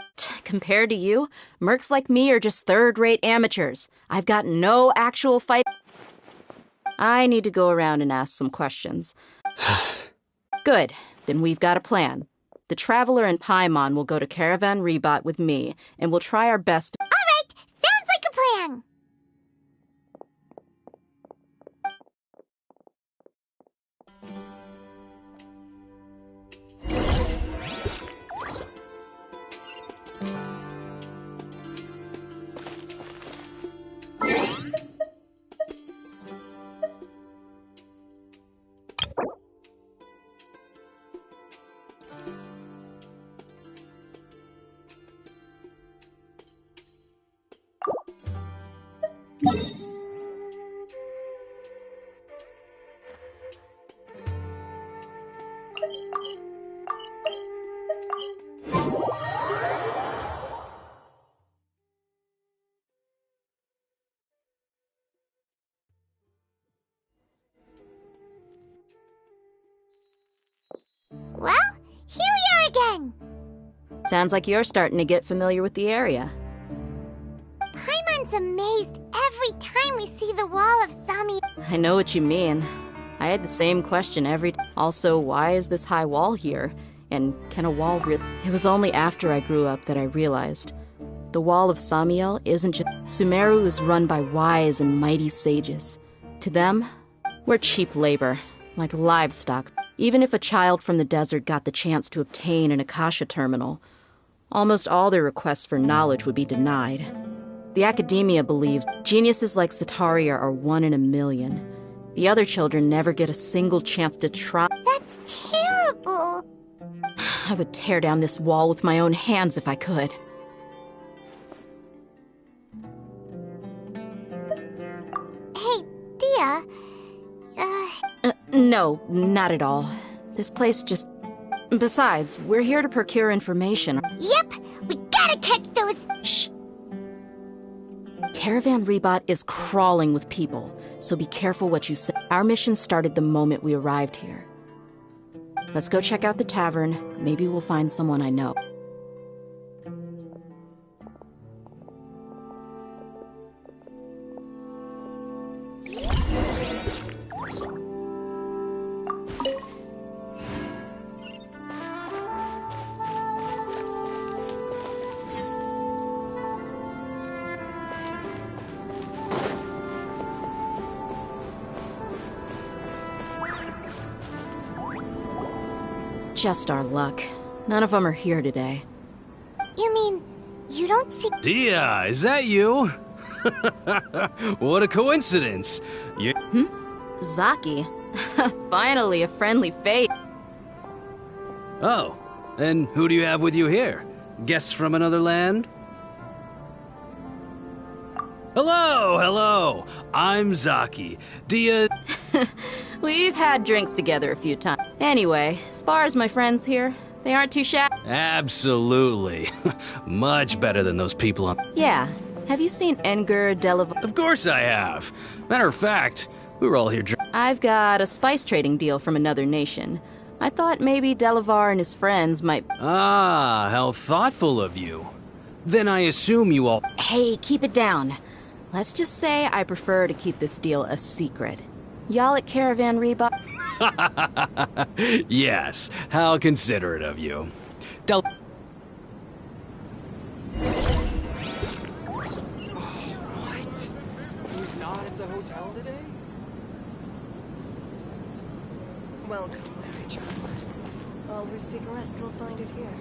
S15: Compared to you, mercs like me are just third-rate amateurs. I've got no actual fight. I need to go around and ask some questions. Good, then we've got a plan. The Traveler and Paimon will go to Caravan Rebot with me, and we'll try our best.
S2: All right, sounds like a plan. Well, here we are again.
S15: Sounds like you're starting to get familiar with the area.
S2: Paimon's amazed every time we see the wall of Sami.
S15: I know what you mean. I had the same question every time. Also, why is this high wall here? And can a wall really... It was only after I grew up that I realized. The wall of Samiel isn't just... Sumeru is run by wise and mighty sages. To them, we're cheap labor, like livestock. Even if a child from the desert got the chance to obtain an Akasha terminal, almost all their requests for knowledge would be denied. The Academia believes geniuses like Sataria are 1 in a million. The other children never get a single chance to try.
S2: That's terrible.
S15: I would tear down this wall with my own hands if I could.
S2: Hey, Dia.
S15: No, not at all. This place just... Besides, we're here to procure information.
S2: Yep, we gotta catch those...
S15: Shh. Caravan Rebot is crawling with people, so be careful what you say. Our mission started the moment we arrived here. Let's go check out the tavern. Maybe we'll find someone I know. Just our luck. None of them are here today.
S2: You mean, you don't see—
S17: Dia, is that you? What a coincidence. You—
S15: Zaki? Finally, a friendly face.
S17: Oh, and who do you have with you here? Guests from another land? Hello, hello. I'm Zaki. Dia—
S15: We've had drinks together a few times. Anyway, as far as my friends here, they aren't too shabby.
S17: Absolutely. Much better than those people on—
S15: Yeah. Have you seen Edgar Delavar?
S17: Of course I have. Matter of fact, we were all here
S15: I've got a spice trading deal from another nation. I thought maybe Delavar and his friends might—
S17: Ah, how thoughtful of you. Then I assume you all—
S15: Hey, keep it down. Let's just say I prefer to keep this deal a secret. Y'all at Caravan Reba?
S17: Yes, how considerate of you.
S18: What? Dude's not at the hotel today?
S19: Welcome, weary travelers. All who seek rest will find it here.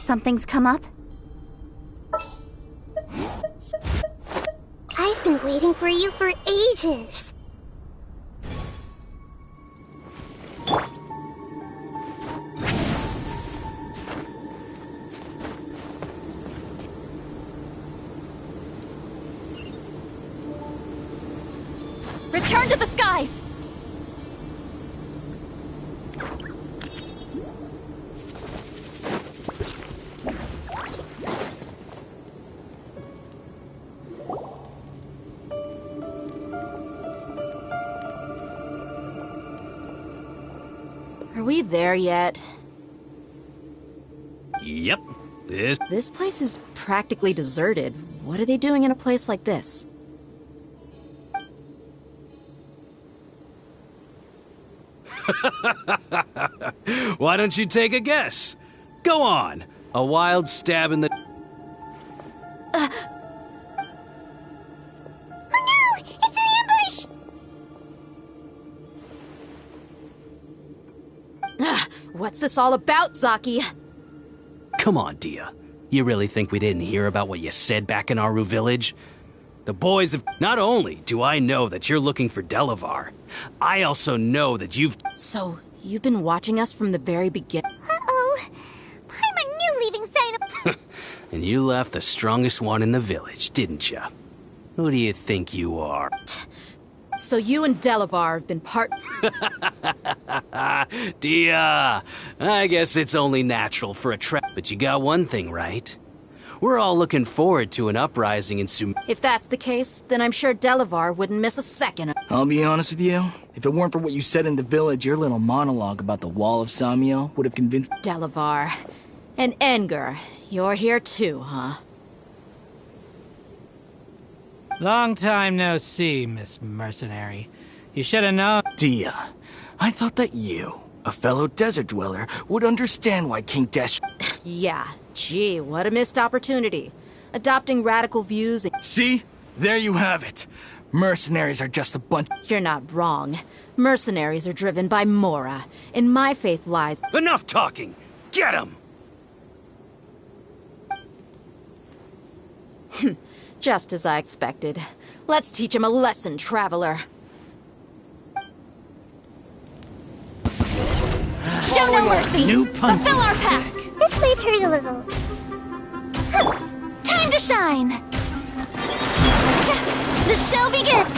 S2: Something's come up? I've been waiting for you for ages.
S4: Return to the skies!
S15: Are we there yet?
S17: Yep.
S15: This place is practically deserted. What are they doing in a place like this?
S17: Why don't you take a guess? Go on. A wild stab in the—
S2: Oh no! It's an ambush!
S15: What's this all about, Zaki?
S17: Come on, Dia. You really think we didn't hear about what you said back in Aru village? The boys have— Not only do I know that you're looking for Delavar, I also know that you've—
S15: So, you've been watching us from the very beginning?
S2: Uh-oh. I'm a new leaving sign.
S17: And you left the strongest one in the village, didn't you? Who do you think you are?
S15: So you and Delavar have been part—
S17: Dia, I guess it's only natural for a trap, but you got one thing right. We're all looking forward to an uprising in
S15: If that's the case, then I'm sure Delavar wouldn't miss a second.
S20: I'll be honest with you. If it weren't for what you said in the village, your little monologue about the Wall of Samiel would have convinced—
S15: Delavar. And Edgar, you're here too, huh?
S21: Long time no see, Miss Mercenary. You should have known—
S20: Dia, I thought that you, a fellow desert dweller, would understand why King Desh—
S15: Yeah, gee, what a missed opportunity. Adopting radical views and—
S20: See? There you have it. Mercenaries are just a bunch—
S15: You're not wrong. Mercenaries are driven by Mora, and my faith lies—
S17: Enough talking! Get him!
S15: Just as I expected. Let's teach him a lesson, traveler.
S4: Show no mercy!
S20: New punch.
S4: Fulfill our path!
S2: This might hurt a little.
S4: Time to shine! The show begins!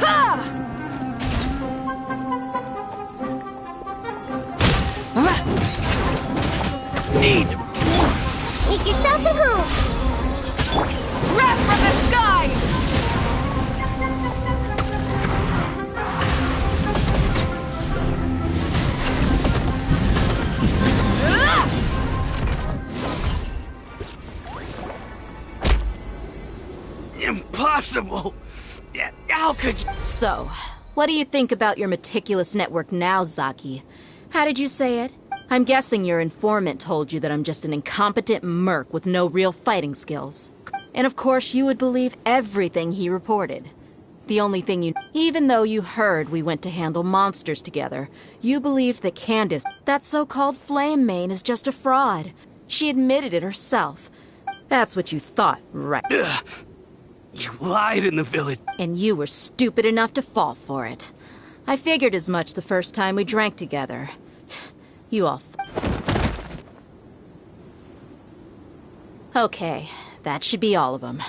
S4: Ha!
S17: need.
S2: Make yourselves at home!
S6: Wrath from the sky!
S17: Impossible! How could you?
S15: So, what do you think about your meticulous network now, Zaki? How did you say it? I'm guessing your informant told you that I'm just an incompetent merc with no real fighting skills. And of course you would believe everything he reported. The only thing you... Even though you heard we went to handle monsters together, you believed that Candace, that so-called Flame Mane, is just a fraud. She admitted it herself. That's what you thought, right?
S17: Ugh. You lied in the village.
S15: And you were stupid enough to fall for it. I figured as much the first time we drank together. You all... Okay, that should be all of them.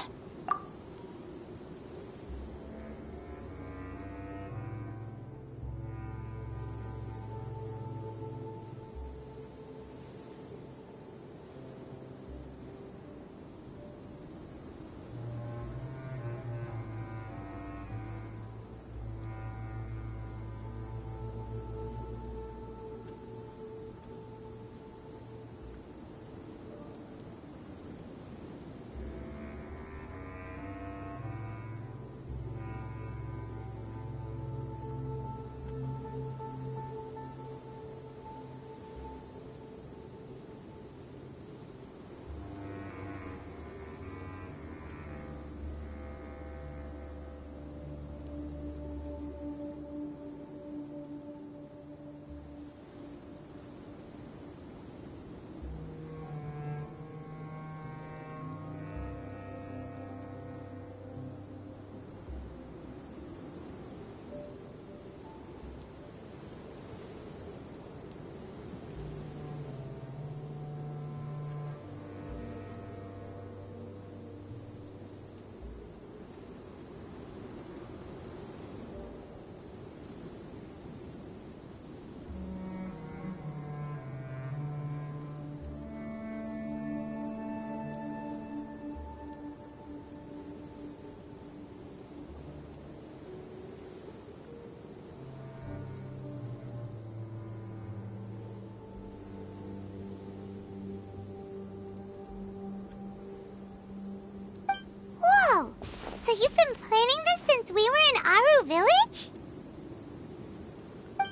S2: So you've been planning this since we were in Aru Village?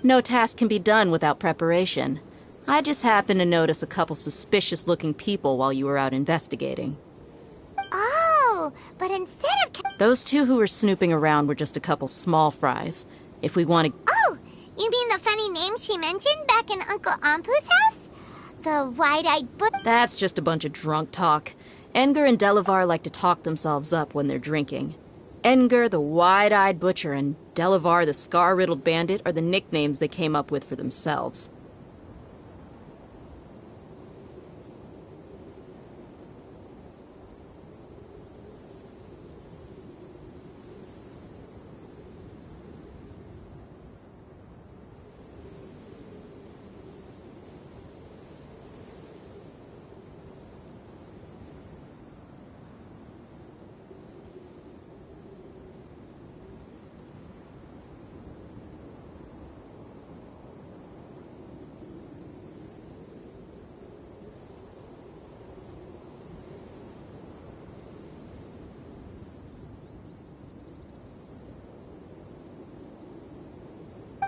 S15: No task can be done without preparation. I just happened to notice a couple suspicious-looking people while you were out investigating.
S2: Oh, but instead of...
S15: Those two who were snooping around were just a couple small fries. If we want to...
S2: Oh, you mean the funny name she mentioned back in Uncle Ampu's house? The wide-eyed book...
S15: That's just a bunch of drunk talk. Edgar and Delavar like to talk themselves up when they're drinking. Edgar, the wide-eyed butcher, and Delavar, the scar-riddled bandit, are the nicknames they came up with for themselves.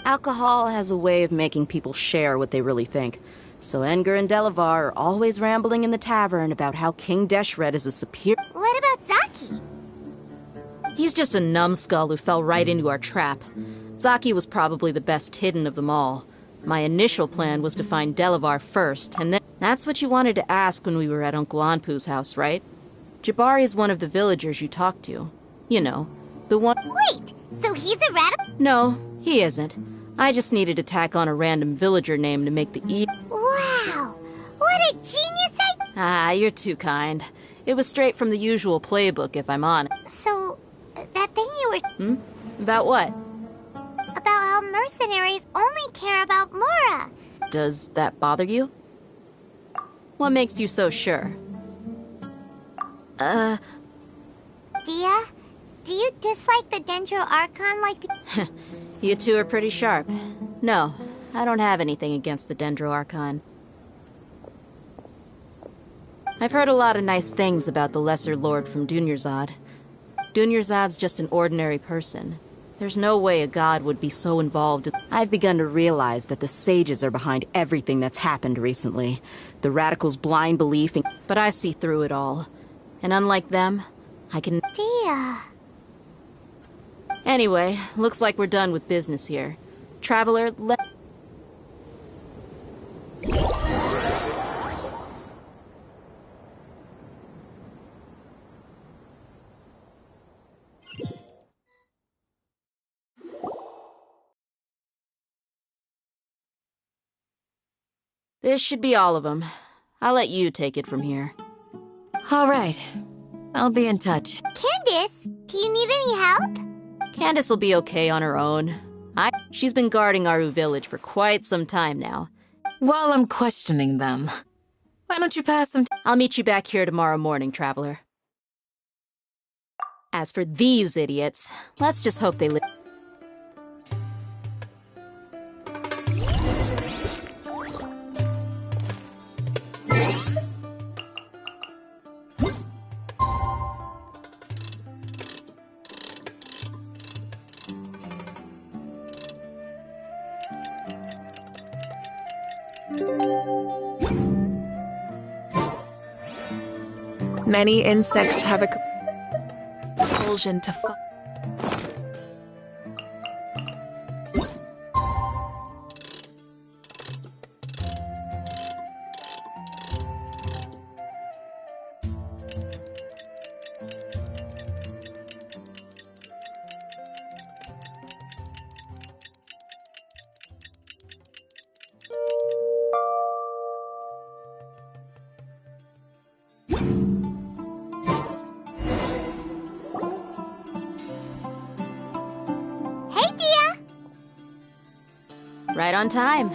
S15: Alcohol has a way of making people share what they really think. So Edgar and Delavar are always rambling in the tavern about how King Deshret is a superior...
S2: What about Zaki?
S15: He's just a numbskull who fell right into our trap. Zaki was probably the best hidden of them all. My initial plan was to find Delavar first, and then... That's what you wanted to ask when we were at Uncle Anpu's house, right? Jabari is one of the villagers you talked to. You know, the one...
S2: Wait, so he's a radical?
S15: No, he isn't. I just needed to tack on a random villager name to make the E...
S2: Wow, what a genius
S15: Ah, you're too kind. It was straight from the usual playbook, if I'm honest.
S2: So, that thing you were...
S15: About what?
S2: About how mercenaries only care about Mora.
S15: Does that bother you? What makes you so sure?
S2: Dia, do you dislike the Dendro Archon like the...
S15: You two are pretty sharp. No, I don't have anything against the Dendro Archon. I've heard a lot of nice things about the Lesser Lord from Dunyarzad. Dunyarzad's just an ordinary person. There's no way a god would be so involved in...
S8: I've begun to realize that the sages are behind everything that's happened recently. The radicals' blind belief in...
S15: But I see through it all. And unlike them, I can...
S2: Dia...
S15: Anyway, looks like we're done with business here. Traveler, let... This should be all of them. I'll let you take it from here.
S12: All right. I'll be in touch.
S2: Candace, do you need any help?
S15: Candace will be okay on her own. She's been guarding Aru Village for quite some time now.
S12: While I'm questioning them, why don't you pass some...
S15: I'll meet you back here tomorrow morning, Traveler. As for these idiots, let's just hope they live...
S7: Many insects have a compulsion to fight. Right on time.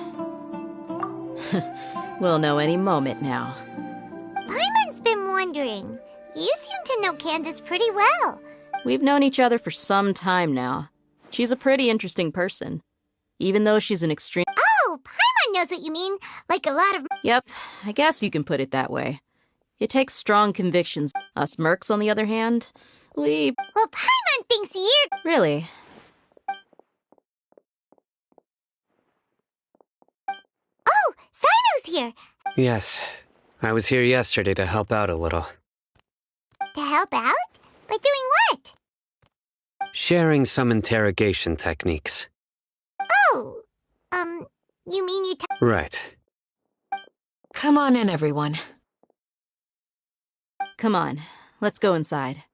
S7: We'll know any moment now.
S2: Paimon's been wondering. You seem to know Candace pretty well.
S15: We've known each other for some time now. She's a pretty interesting person. Even though she's an extreme...
S2: Oh, Paimon knows what you mean. Like a lot of...
S15: Yep, I guess you can put it that way. It takes strong convictions. Us mercs, on the other hand, we...
S2: Well, Paimon thinks you're...
S15: Really?
S2: Oh, Sino's here.
S1: Yes. I was here yesterday to help out a little.
S2: To help out? By doing what?
S1: Sharing some interrogation techniques.
S2: Oh, you mean you...
S1: Right.
S12: Come on in, everyone.
S15: Come on, let's go inside.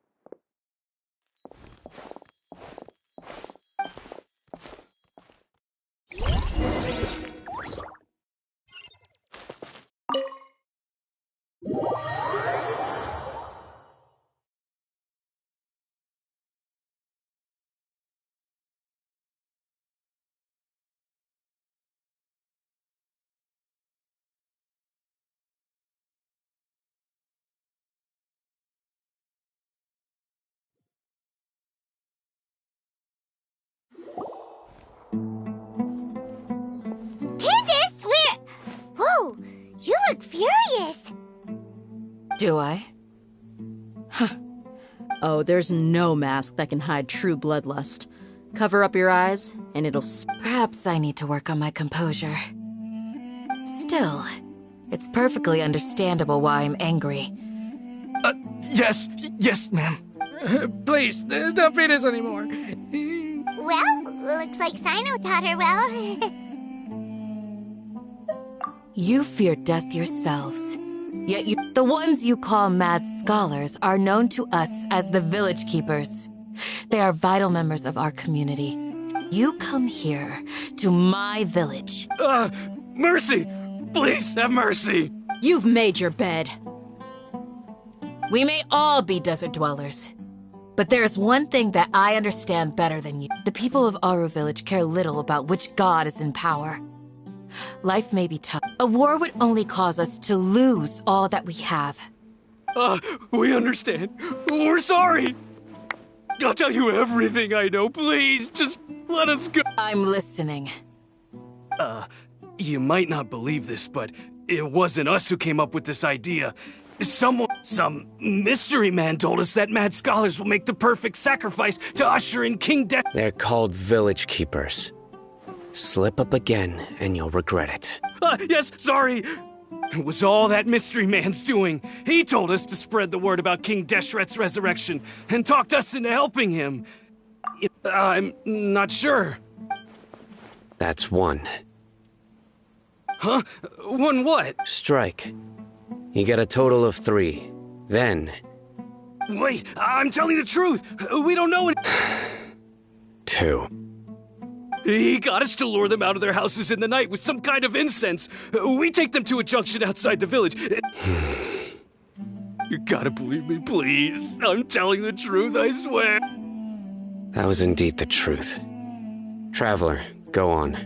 S2: Candace, where... Whoa, you look furious.
S12: Do I?
S15: Oh, there's no mask that can hide true bloodlust. Cover up your eyes, and it'll...
S12: Perhaps I need to work on my composure. Still, it's perfectly understandable why I'm angry.
S20: Yes, ma'am. Please, don't beat us anymore.
S2: Well, looks like Sino taught her well.
S12: You fear death yourselves. Yet the ones you call mad scholars are known to us as the Village Keepers. They are vital members of our community. You come here to my village.
S5: Mercy! Please have mercy!
S15: You've made your bed.
S12: We may all be desert dwellers. But there is one thing that I understand better than you. The people of Aru Village care little about which god is in power. Life may be tough. A war would only cause us to lose all that we have.
S17: We understand. We're sorry. I'll tell you everything I know. Please, just let us go.
S12: I'm listening.
S17: You might not believe this, but it wasn't us who came up with this idea. Some mystery man told us that mad scholars will make the perfect sacrifice to usher in King Death.
S1: They're called village keepers. Slip up again, and you'll regret it.
S17: Yes, sorry. It was all that mystery man's doing. He told us to spread the word about King Deshret's resurrection and talked us into helping him. I'm not sure.
S1: That's one.
S17: Huh? One what?
S1: Strike. You get a total of 3. Then...
S17: Wait, I'm telling the truth. We don't know it.
S1: 2.
S17: He got us to lure them out of their houses in the night with some kind of incense. We take them to a junction outside the village. You gotta believe me, please. I'm telling the truth, I swear.
S1: That was indeed the truth. Traveler, go on.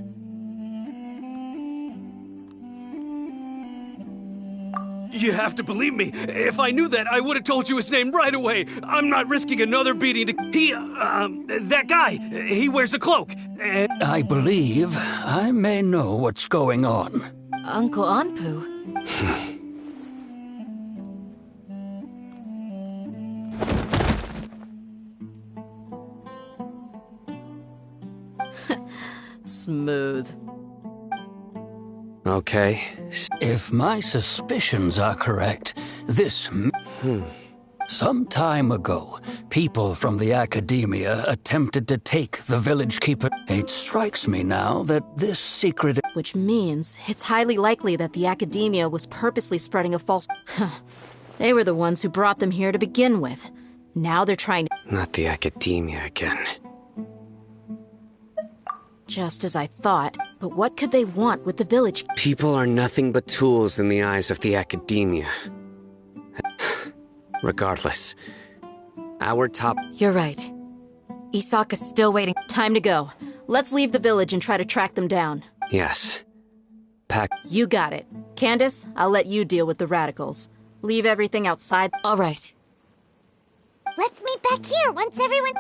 S17: You have to believe me. If I knew that, I would have told you his name right away. I'm not risking another beating to... that guy, he wears a cloak, and...
S11: I believe I may know what's going on.
S12: Uncle Anpu?
S15: Smooth.
S1: Okay.
S11: If my suspicions are correct, this... Some time ago, people from the Academia attempted to take the village keeper. It strikes me now that this secret...
S15: Which means it's highly likely that the Academia was purposely spreading a false... They were the ones who brought them here to begin with. Now they're trying to...
S1: Not the Academia again.
S15: Just as I thought. But what could they want with the village?
S1: People are nothing but tools in the eyes of the Academia. Regardless, our top...
S12: You're right. Isak is still waiting.
S15: Time to go. Let's leave the village and try to track them down.
S1: Yes. Pack...
S15: You got it. Candace, I'll let you deal with the radicals. Leave everything outside.
S12: All right.
S2: Let's meet back here once everyone...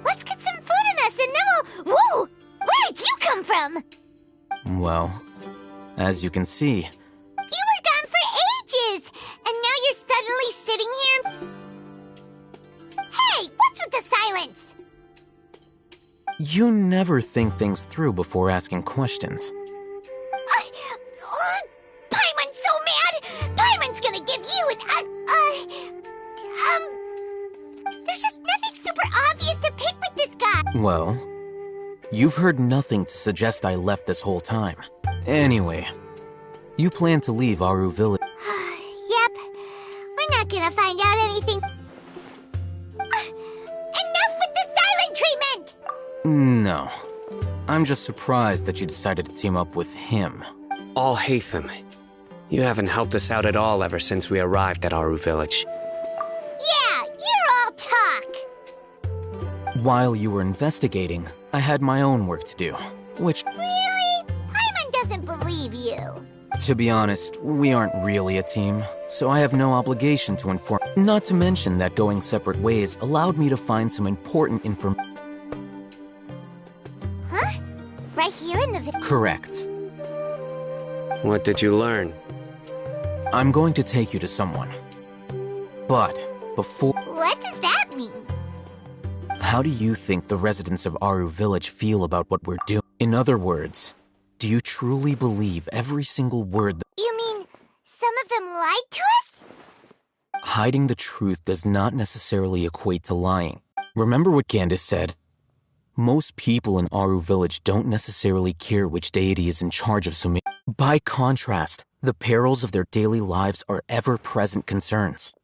S2: Let's get some food in us and then we'll... Whoa! Where did you come from?
S22: Well, as you can see...
S2: You were gone for ages! And now you're suddenly sitting here... Hey! What's with the silence?
S22: You never think things through before asking questions.
S2: Paimon's so mad! Paimon's gonna give you an... There's just nothing super obvious to pick with this guy.
S22: Well, you've heard nothing to suggest I left this whole time. Anyway, you plan to leave Aru Village.
S2: Yep. We're not gonna find out anything. Enough with the silent treatment!
S22: No. I'm just surprised that you decided to team up with him.
S1: All Hatham. You haven't helped us out at all ever since we arrived at Aru Village.
S2: Yeah, you're all talk.
S22: While you were investigating, I had my own work to do, which...
S2: Really? Paimon doesn't believe you.
S22: To be honest, we aren't really a team, so I have no obligation to inform... Not to mention that going separate ways allowed me to find some important information.
S2: Huh? Right here in the...
S22: Correct.
S1: What did you learn?
S22: I'm going to take you to someone. But before...
S2: What does that mean?
S22: How do you think the residents of Aru Village feel about what we're doing? In other words, do you truly believe every single word that...
S2: You mean some of them lied to us?
S22: Hiding the truth does not necessarily equate to lying. Remember what Candace said? Most people in Aru Village don't necessarily care which deity is in charge of Sumeru. By contrast, the perils of their daily lives are ever-present concerns.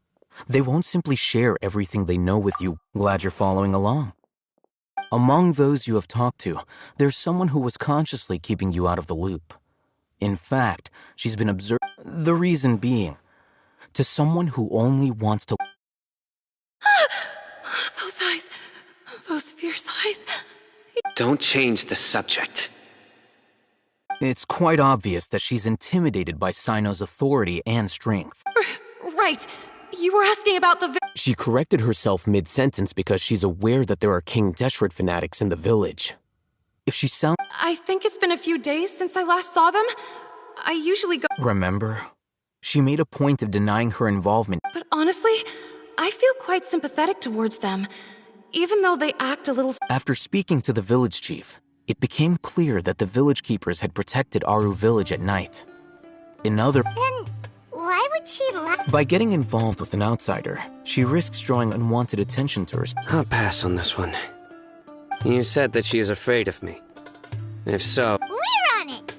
S22: They won't simply share everything they know with you. Glad you're following along. Among those you have talked to, there's someone who was consciously keeping you out of the loop. In fact, she's been observed. The reason being, to someone who only wants to...
S6: Those eyes. Those fierce eyes.
S1: Don't change the subject.
S22: It's quite obvious that she's intimidated by Sino's authority and strength.
S6: Right. You were asking about the...
S22: She corrected herself mid-sentence because she's aware that there are King Deshret fanatics in the village. If she sounds...
S6: I think it's been a few days since I last saw them. I usually go...
S22: Remember? She made a point of denying her involvement.
S6: But honestly, I feel quite sympathetic towards them, even though they act a little...
S22: After speaking to the village chief, it became clear that the village keepers had protected Aru Village at night. In other...
S2: Then why would she lie?
S22: By getting involved with an outsider, she risks drawing unwanted attention to herself.
S1: I'll pass on this one. You said that she is afraid of me. If so...
S2: We're on it!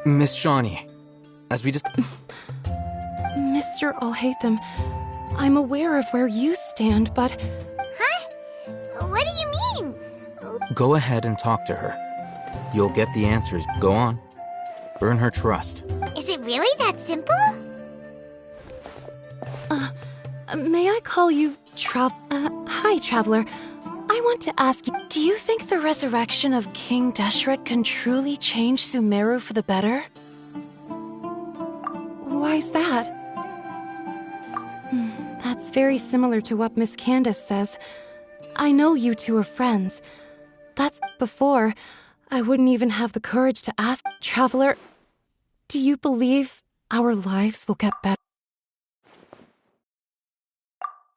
S22: Miss Shawnee, as we just...
S6: Mr. Alhaitham, I'm aware of where you stand, but...
S2: Huh? What do you mean?
S22: Go ahead and talk to her. You'll get the answers. Go on. Earn her trust.
S2: Is it really that simple?
S6: May I call you hi, Traveler. I want to ask you, do you think the resurrection of King Deshret can truly change Sumeru for the better? Why's that? That's very similar to what Miss Candace says. I know you two are friends. That's before, I wouldn't even have the courage to ask. Traveler, do you believe our lives will get better?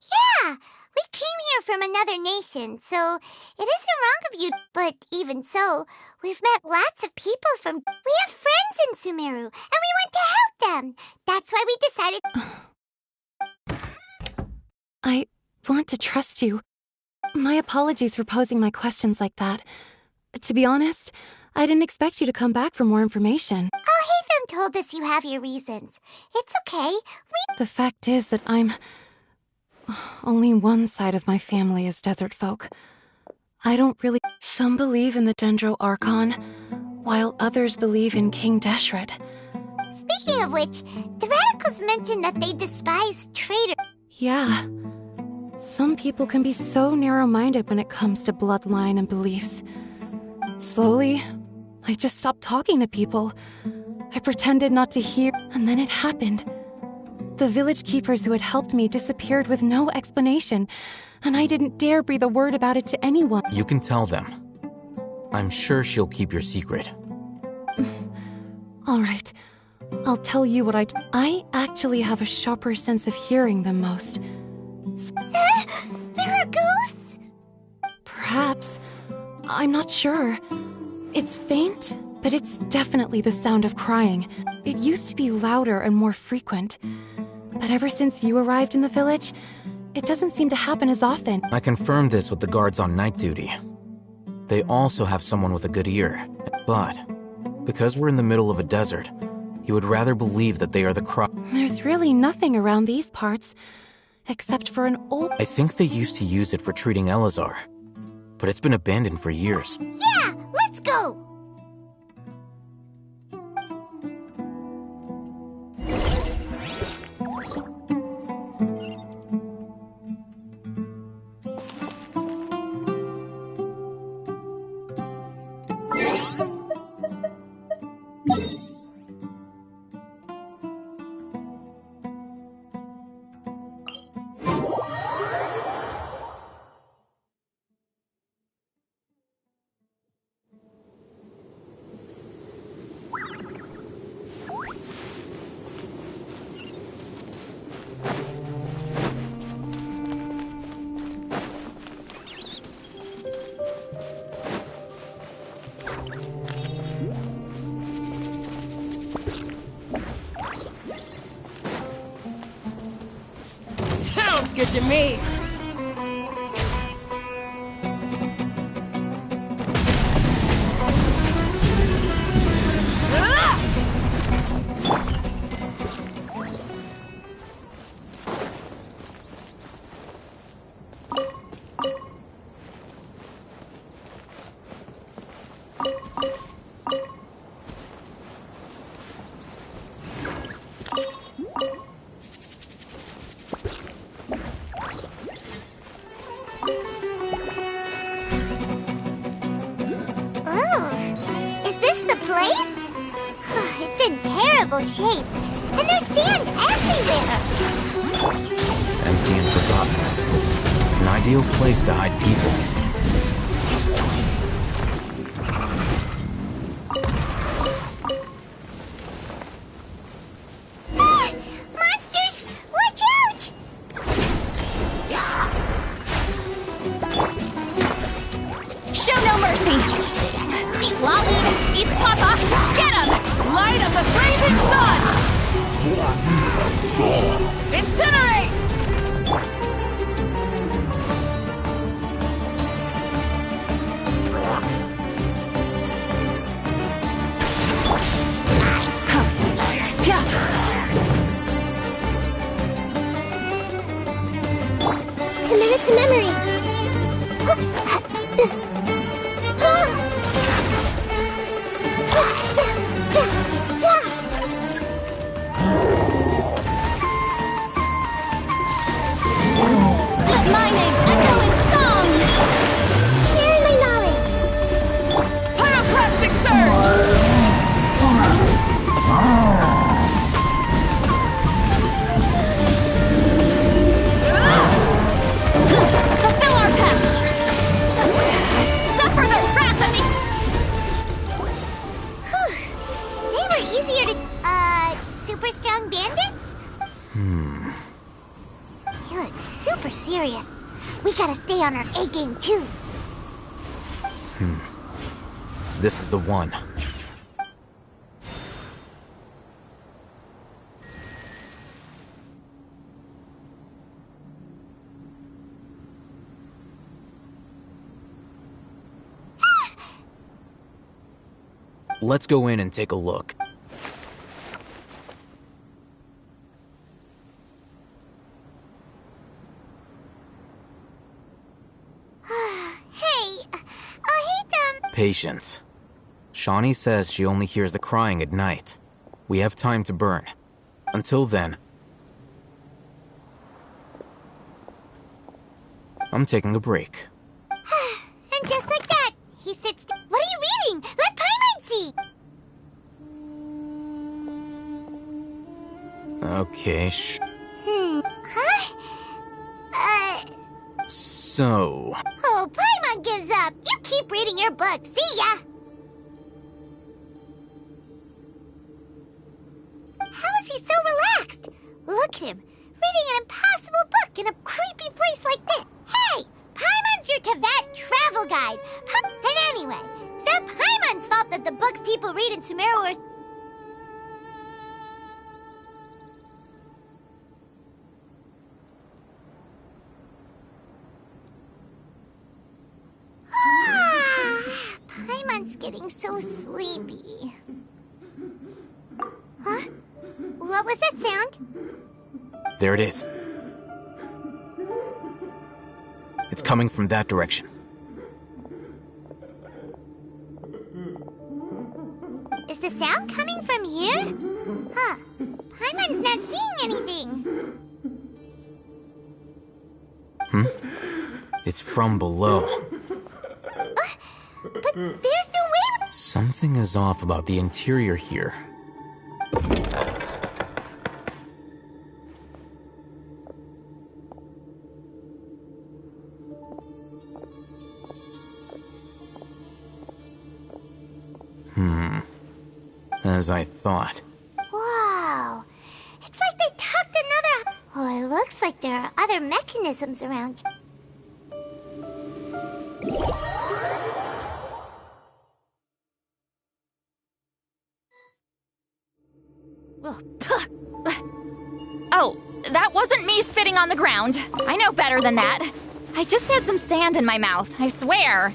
S2: Yeah! We came here from another nation, so it isn't wrong of you. But even so, we've met lots of people from... We have friends in Sumeru, and we want to help them. That's why we decided...
S6: I want to trust you. My apologies for posing my questions like that. To be honest, I didn't expect you to come back for more information.
S2: Alhaitham told us you have your reasons. It's okay.
S6: The fact is that only one side of my family is desert folk. I don't really... Some believe in the Dendro Archon, while others believe in King Deshret.
S2: Speaking of which, the radicals mentioned that they despise traitors.
S6: Yeah. Some people can be so narrow-minded when it comes to bloodline and beliefs. Slowly, I just stopped talking to people. I pretended not to hear, and then it happened. The village keepers who had helped me disappeared with no explanation, and I didn't dare breathe a word about it to anyone.
S22: You can tell them. I'm sure she'll keep your secret.
S6: All right. I'll tell you what I actually have a sharper sense of hearing than most.
S2: There are ghosts?
S6: Perhaps. I'm not sure. It's faint, but it's definitely the sound of crying. It used to be louder and more frequent. But ever since you arrived in the village, it doesn't seem to happen as often.
S22: I confirmed this with the guards on night duty. They also have someone with a good ear. But, because we're in the middle of a desert, you would rather believe that they are the cry.
S6: There's really nothing around these parts, except for an old...
S22: I think they used to use it for treating Elazar, but it's been abandoned for years.
S2: Yeah, let's go!
S19: good to me.
S2: Shape, and there's sand everywhere.
S22: Empty and forgotten. An ideal place to hide people.
S2: Monsters! Watch out!
S4: Show no mercy! See Lolly, eat Papa, get him! Light of the blazing sun! Incinerate!
S2: Commit it to memory.
S4: Let my name echo in song!
S2: Sharing my knowledge.
S4: Pyroclastic surge! Fulfill our pact! Suffer the wrath of the...
S2: They were easier to, super strong bandits? He looks super serious. We gotta stay on our A game too.
S22: This is the one. Let's go in and take a look. Patience. Shawnee says she only hears the crying at night. We have time to burn. Until then, I'm taking a break.
S2: And just like that, he sits down. What are you reading? Let Paimon see!
S22: Okay,
S2: Huh?
S22: So...
S2: Oh, Paimon gives up. You keep reading your book. See ya! How is he so relaxed? Look at him, reading an impossible book in a creepy place like this. Hey! Paimon's your Tibet travel guide. And anyway, it's not Paimon's fault that the books people read in Sumeru are... Paimon's getting so sleepy. Huh? What was that sound?
S22: there it is. It's coming from that direction.
S2: Is the sound coming from here? Huh. Paimon's not seeing anything.
S22: It's from below.
S2: But there's no way...
S22: Something is off about the interior here. As I thought.
S2: Wow. It's like they tucked another... Oh, it looks like there are other mechanisms around.
S4: Oh, That wasn't me spitting on the ground. I know better than that. I just had some sand in my mouth, I swear.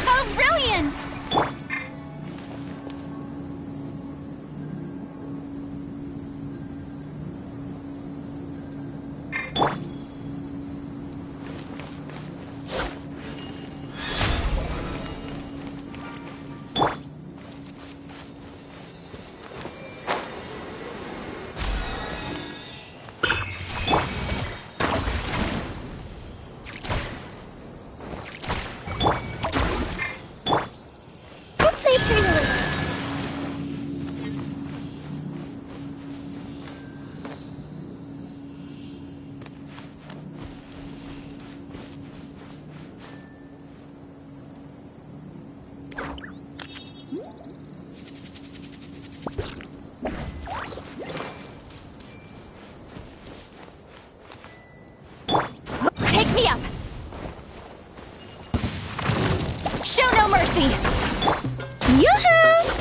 S2: Oh, brilliant!
S4: Take me up! Show no mercy! Yoo-hoo!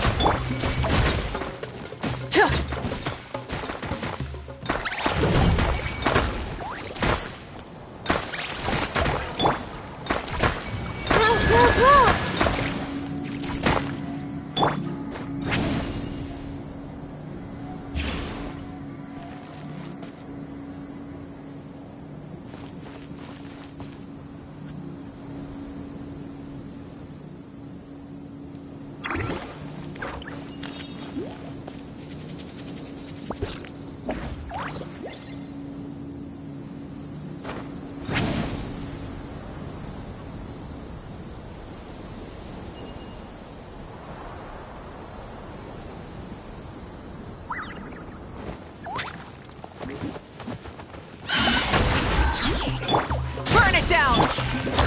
S2: Burn it down!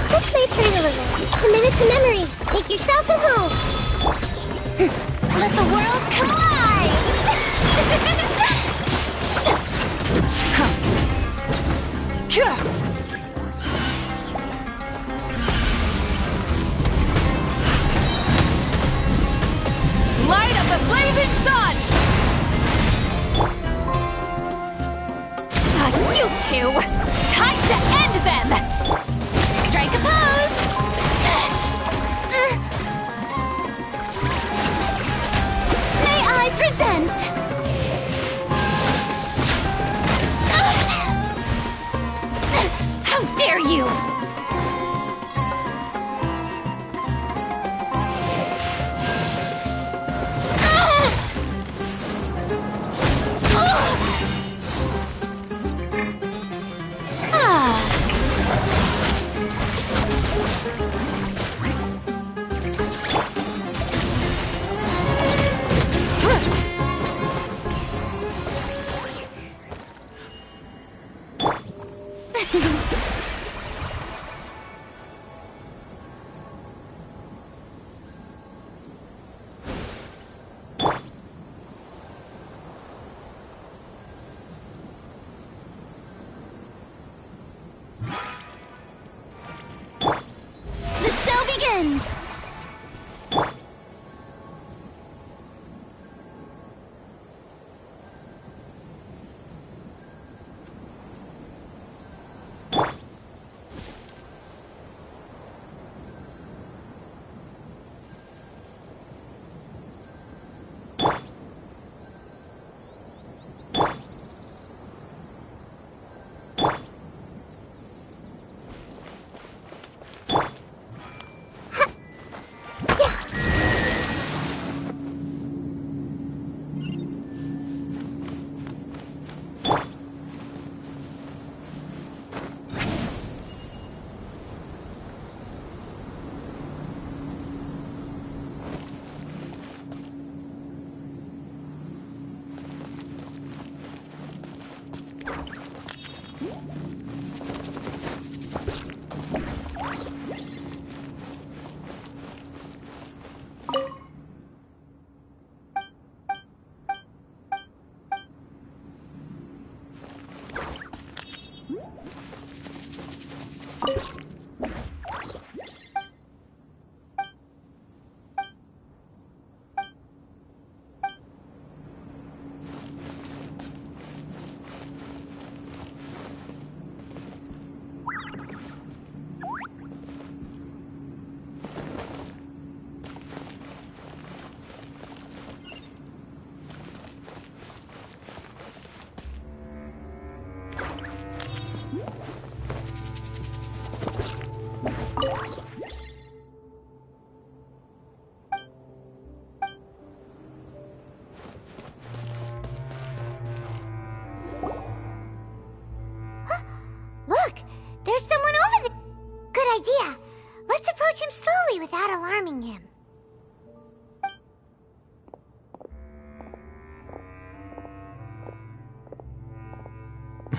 S2: This may turn a little. Commit it to memory. Make yourselves at home. Let the world collide!
S4: Light up the blazing sun! You two! Time to end them! Strike a pose!
S2: May I present?
S4: How dare you!
S2: without alarming him.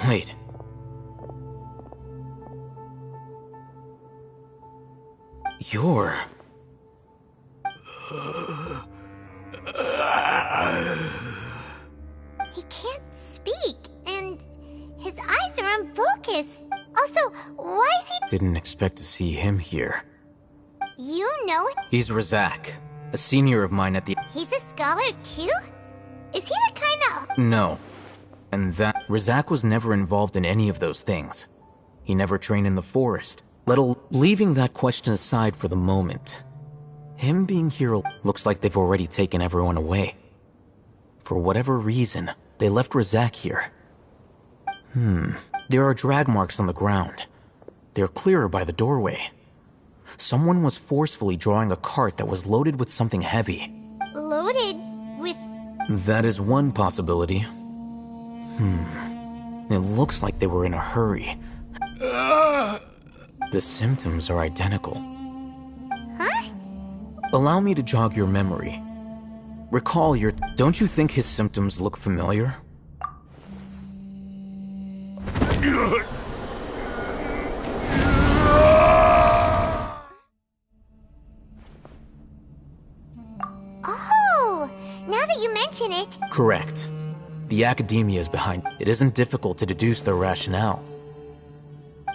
S22: Wait. You're...
S2: He can't speak, and his eyes are unfocused. Also, why is he...
S22: Didn't expect to see him here.
S2: You know it?
S22: He's Razak, a senior of mine at the...
S2: He's a scholar too? Is he the kind of...
S22: No. And that... Razak was never involved in any of those things. He never trained in the forest. Leaving that question aside for the moment, him being here looks like they've already taken everyone away. For whatever reason, they left Razak here. There are drag marks on the ground. They're clearer by the doorway. Someone was forcefully drawing a cart that was loaded with something heavy.
S2: Loaded with...
S22: That is one possibility. It looks like they were in a hurry. The symptoms are identical.
S2: Huh?
S22: Allow me to jog your memory. Recall your... Don't you think his symptoms look familiar?
S2: Oh, now that you mention it...
S22: Correct. The academia is behind. It isn't difficult to deduce their rationale.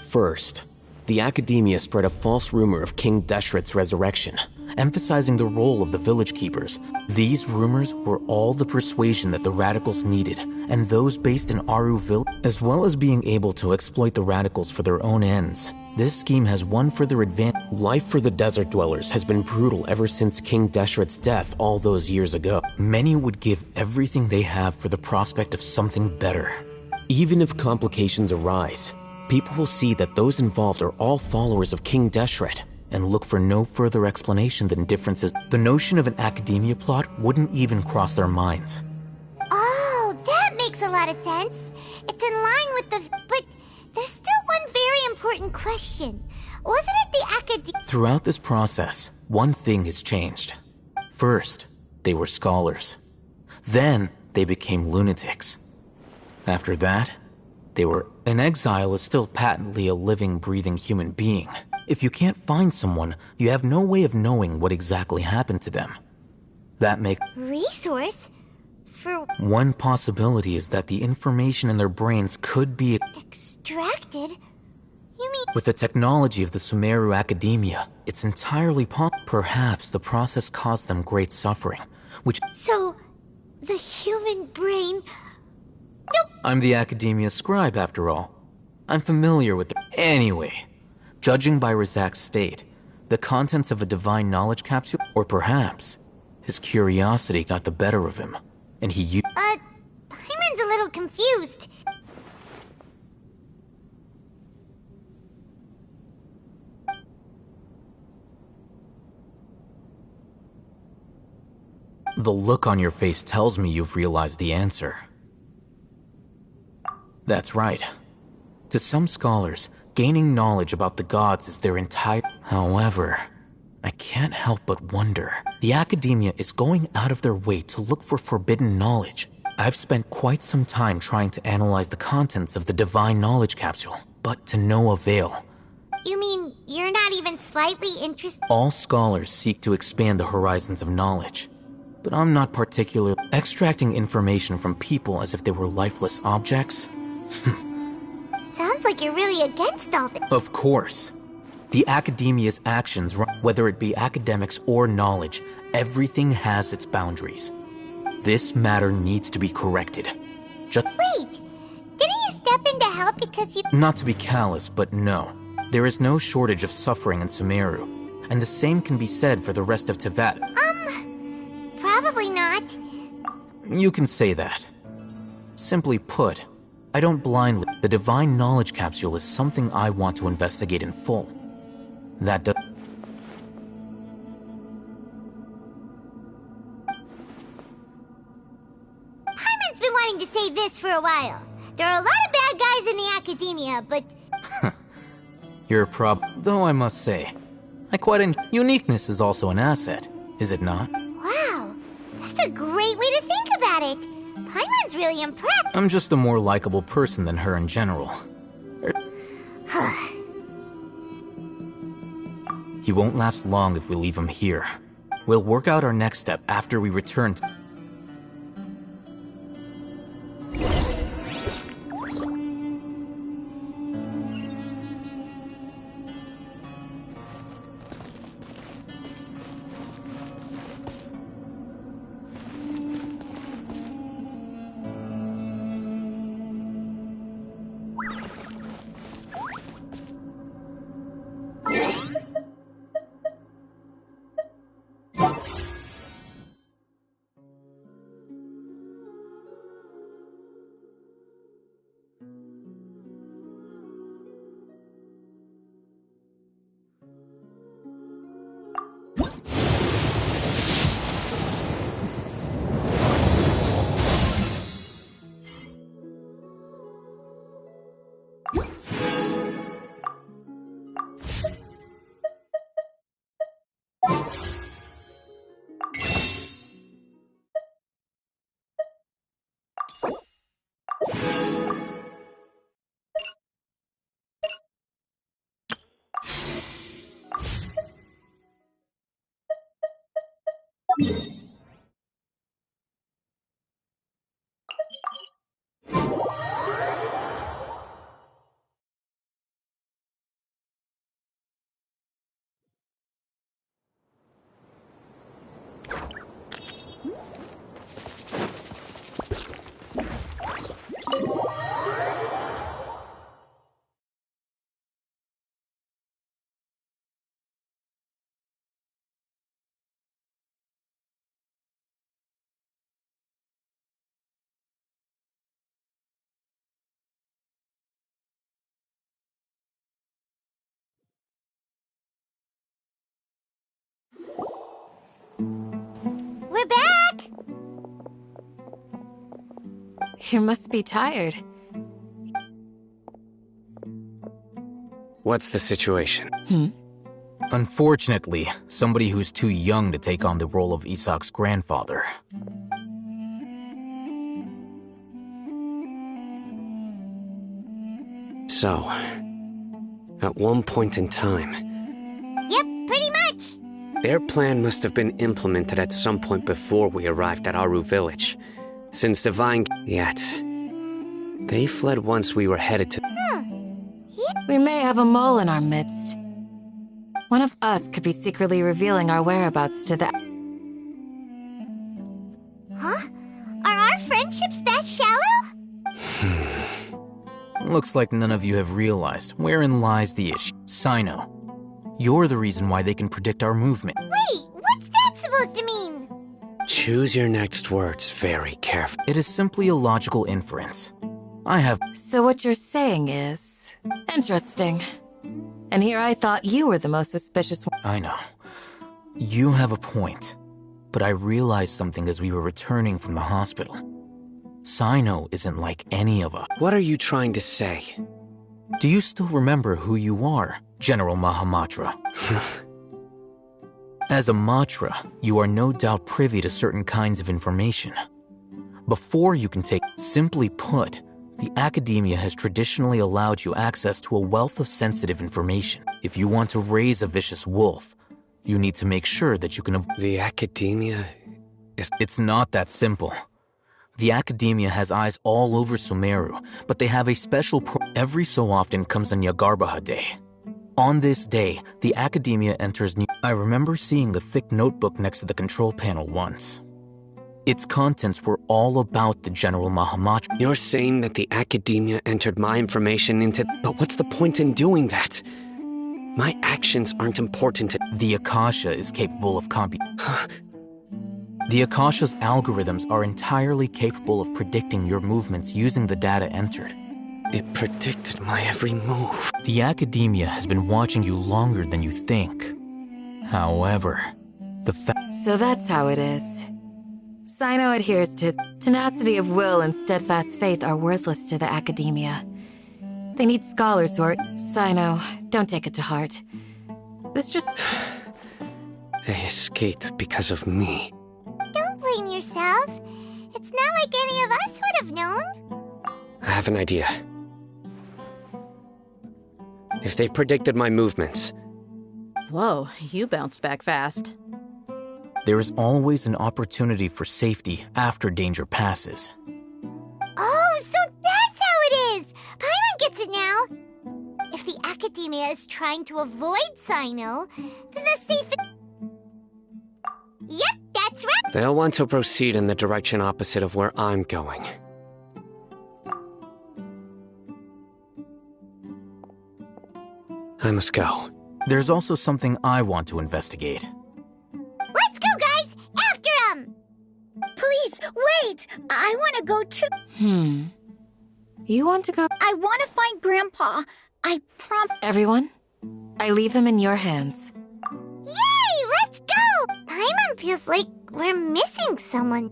S9: First, the academia spread a false rumor of King Deshret's resurrection,
S22: emphasizing the role of the village keepers. These rumors were all the persuasion that the radicals needed, and those based in Aru Village, as well as being able to exploit the radicals for their own ends. This scheme has one further advantage.
S9: Life for the desert dwellers has been brutal ever since King Deshret's death all those years ago.
S22: Many would give everything they have for the prospect of something better.
S9: Even if complications arise, people will see that those involved are all followers of King Deshret,
S22: and look for no further explanation than differences. The notion of an academia plot wouldn't even cross their minds.
S2: Oh, that makes a lot of sense. It's in line with the... But there's still one very important question. Wasn't it the academia...
S22: Throughout this process, one thing has changed. First, they were scholars. Then, they became lunatics. After that, they were... An exile is still patently a living, breathing human being. If you can't find someone, you have no way of knowing what exactly happened to them. That makes...
S2: Resource? For...
S22: One possibility is that the information in their brains could be...
S2: Extracted? You mean...
S22: With the technology of the Sumeru Academia, it's entirely Perhaps the process caused them great suffering, which...
S2: So, the human brain...
S22: I'm the Academia scribe, after all. I'm familiar with the... Anyway, judging by Razak's state, the contents of a divine knowledge capsule, or perhaps his curiosity got the better of him, and he used...
S2: Hyman's a little confused.
S22: The look on your face tells me you've realized the answer. That's right. To some scholars, gaining knowledge about the gods is their entire... However, I can't help but wonder. The academia is going out of their way to look for forbidden knowledge. I've spent quite some time trying to analyze the contents of the divine knowledge capsule, but to no avail.
S2: You mean you're not even slightly interested?
S22: All scholars seek to expand the horizons of knowledge, but I'm not particular. Extracting information from people as if they were lifeless objects?
S2: Sounds like you're really against all this.
S22: Of course. The academia's actions, whether it be academics or knowledge, everything has its boundaries. This matter needs to be corrected.
S2: Wait! Didn't you step in to help because you...
S22: Not to be callous, but no. There is no shortage of suffering in Sumeru, and the same can be said for the rest of Tibet.
S2: Probably not.
S22: You can say that. Simply put, I don't blindly... The divine knowledge capsule is something I want to investigate in full. That does...
S2: Hyman's been wanting to say this for a while. There are a lot of bad guys in the academia, but...
S22: Though I must say, I quite enjoy. Uniqueness is also an asset, is it not?
S2: Wow, that's a great way to think about it. Paimon's really impressed.
S22: I'm just a more likable person than her in general. He won't last long if we leave him here. We'll work out our next step after we return to...
S2: We're back!
S12: You must be tired.
S1: What's the situation?
S22: Unfortunately, somebody who's too young to take on the role of Isak's grandfather.
S1: So, at one point in time,
S2: Yep, pretty much.
S1: their plan must have been implemented at some point before we arrived at Aru village. Since Divine... Yet, they fled once we were headed to...
S12: We may have a mole in our midst. One of us could be secretly revealing our whereabouts to the...
S2: Huh? Are our friendships that shallow?
S22: Looks like none of you have realized wherein lies the issue. Sino, you're the reason why they can predict our movement.
S2: Wait, what's that supposed to mean?
S1: Choose your next words very carefully.
S22: It is simply a logical inference. I have...
S12: So what you're saying is... interesting. And here I thought you were the most suspicious one.
S22: I know. You have a point. But I realized something as we were returning from the hospital. Sino isn't like any of us.
S1: What are you trying to say?
S22: Do you still remember who you are, General Mahamatra? As a Matra, you are no doubt privy to certain kinds of information. Before you can take... Simply put, the academia has traditionally allowed you access to a wealth of sensitive information. If you want to raise a vicious wolf, you need to make sure that you can...
S1: The academia is...
S22: It's not that simple. The academia has eyes all over Sumeru, but they have a special every so often comes on Yagarbaha Day. On this day, the academia enters new... I remember seeing the thick notebook next to the control panel once. Its contents were all about the General Mahamatra.
S1: You're saying that the academia entered my information into... But what's the point in doing that? My actions aren't important to...
S22: The Akasha is capable of The Akasha's algorithms are entirely capable of predicting your movements using the data entered.
S1: It predicted my every move.
S22: The academia has been watching you longer than you think. However,
S12: So that's how it is. Sino adheres to his tenacity of will and steadfast faith are worthless to the academia. They need scholars who are... Sino, don't take it to heart. This just...
S1: They escaped because of me.
S2: Don't blame yourself. It's not like any of us would have known.
S1: I have an idea. If they predicted my movements...
S15: Whoa, you bounced back fast.
S22: There is always an opportunity for safety after danger passes.
S2: Oh, so that's how it is! Paimon gets it now! If the Academia is trying to avoid Sino, then the safest... Yep, that's right!
S1: They'll want to proceed in the direction opposite of where I'm going. I must go.
S22: There's also something I want to investigate.
S2: Let's go, guys! After him!
S3: Please, wait! I want to go too.
S12: You want to go?
S3: I want to find Grandpa. I promise.
S12: Everyone, I leave him in your hands.
S2: Yay! Let's go! Paimon feels like we're missing someone.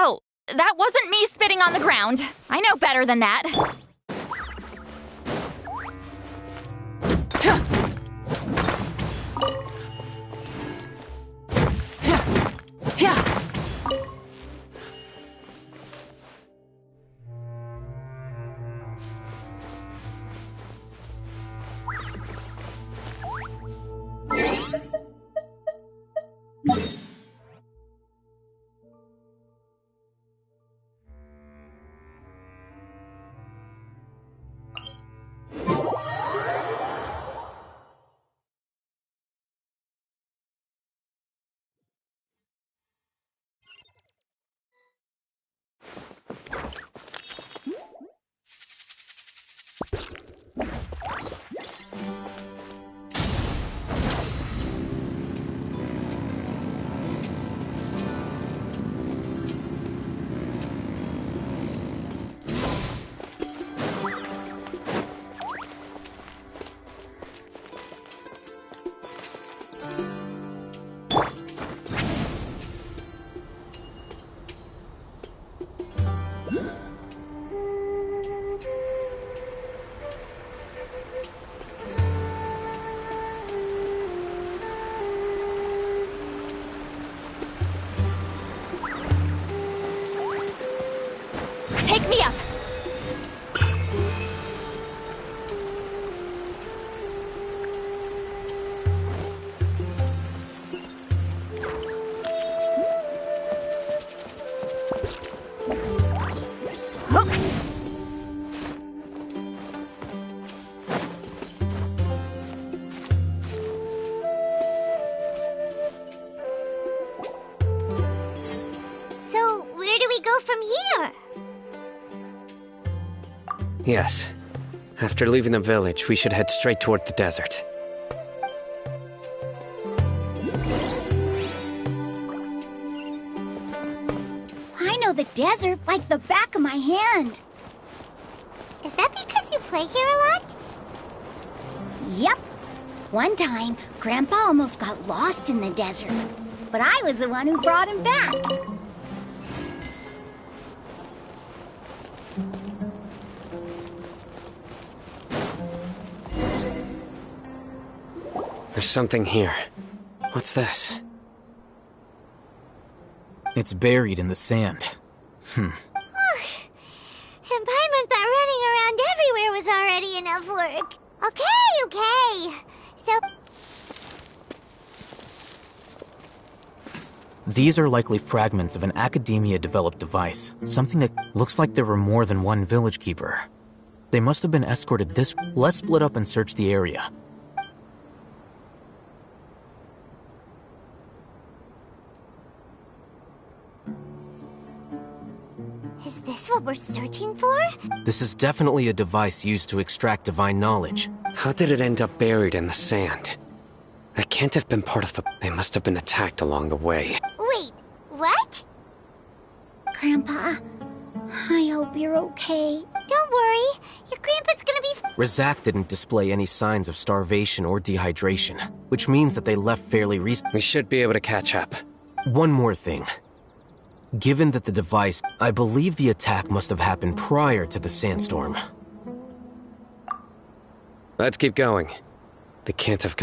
S4: Oh, that wasn't me spitting on the ground. I know better than that. Take me up!
S2: So, where do we go from here?
S1: Yes. After leaving the village, we should head straight toward the desert.
S3: I know the desert like the back of my hand.
S2: Is that because you play here a lot?
S3: Yep. One time, Grandpa almost got lost in the desert, but I was the one who brought him back.
S1: There's something here. What's this?
S22: It's buried in the sand.
S2: And Paimon thought running around everywhere was already enough work. Okay. So...
S22: These are likely fragments of an Academia-developed device. Something that looks like there were more than one village keeper. They must have been escorted this... Let's split up and search the area.
S2: Is this what we're searching for?
S22: This is definitely a device used to extract divine knowledge.
S1: How did it end up buried in the sand? That can't have been part of the... They must have been attacked along the way.
S2: Wait, what?
S3: Grandpa, I hope you're okay.
S2: Don't worry, your grandpa's gonna be...
S22: Razak didn't display any signs of starvation or dehydration, which means that they left fairly recently.
S1: We should be able to catch up.
S22: One more thing. Given that the device... I believe the attack must have happened prior to the sandstorm.
S1: Let's keep going. They can't have...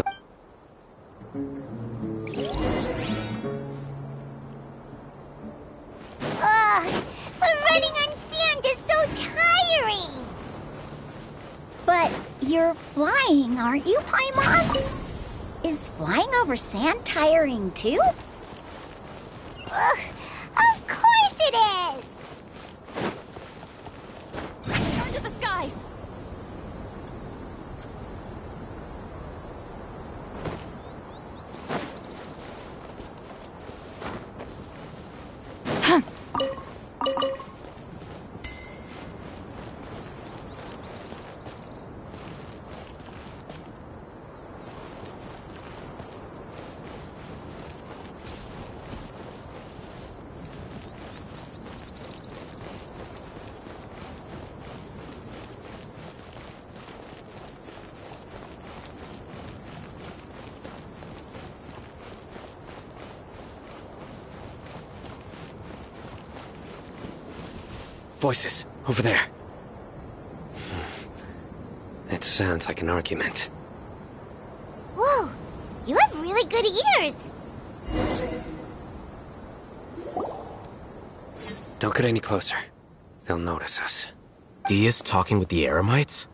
S2: Ugh, but running on sand is so tiring!
S3: But you're flying, aren't you, Paimon? Is flying over sand tiring too?
S2: Ugh, of course it is!
S4: Turn to the skies!
S1: Voices, over there. It sounds like an argument.
S2: Whoa, you have really good ears!
S1: Don't get any closer. They'll notice us.
S22: Dia's talking with the Eremites?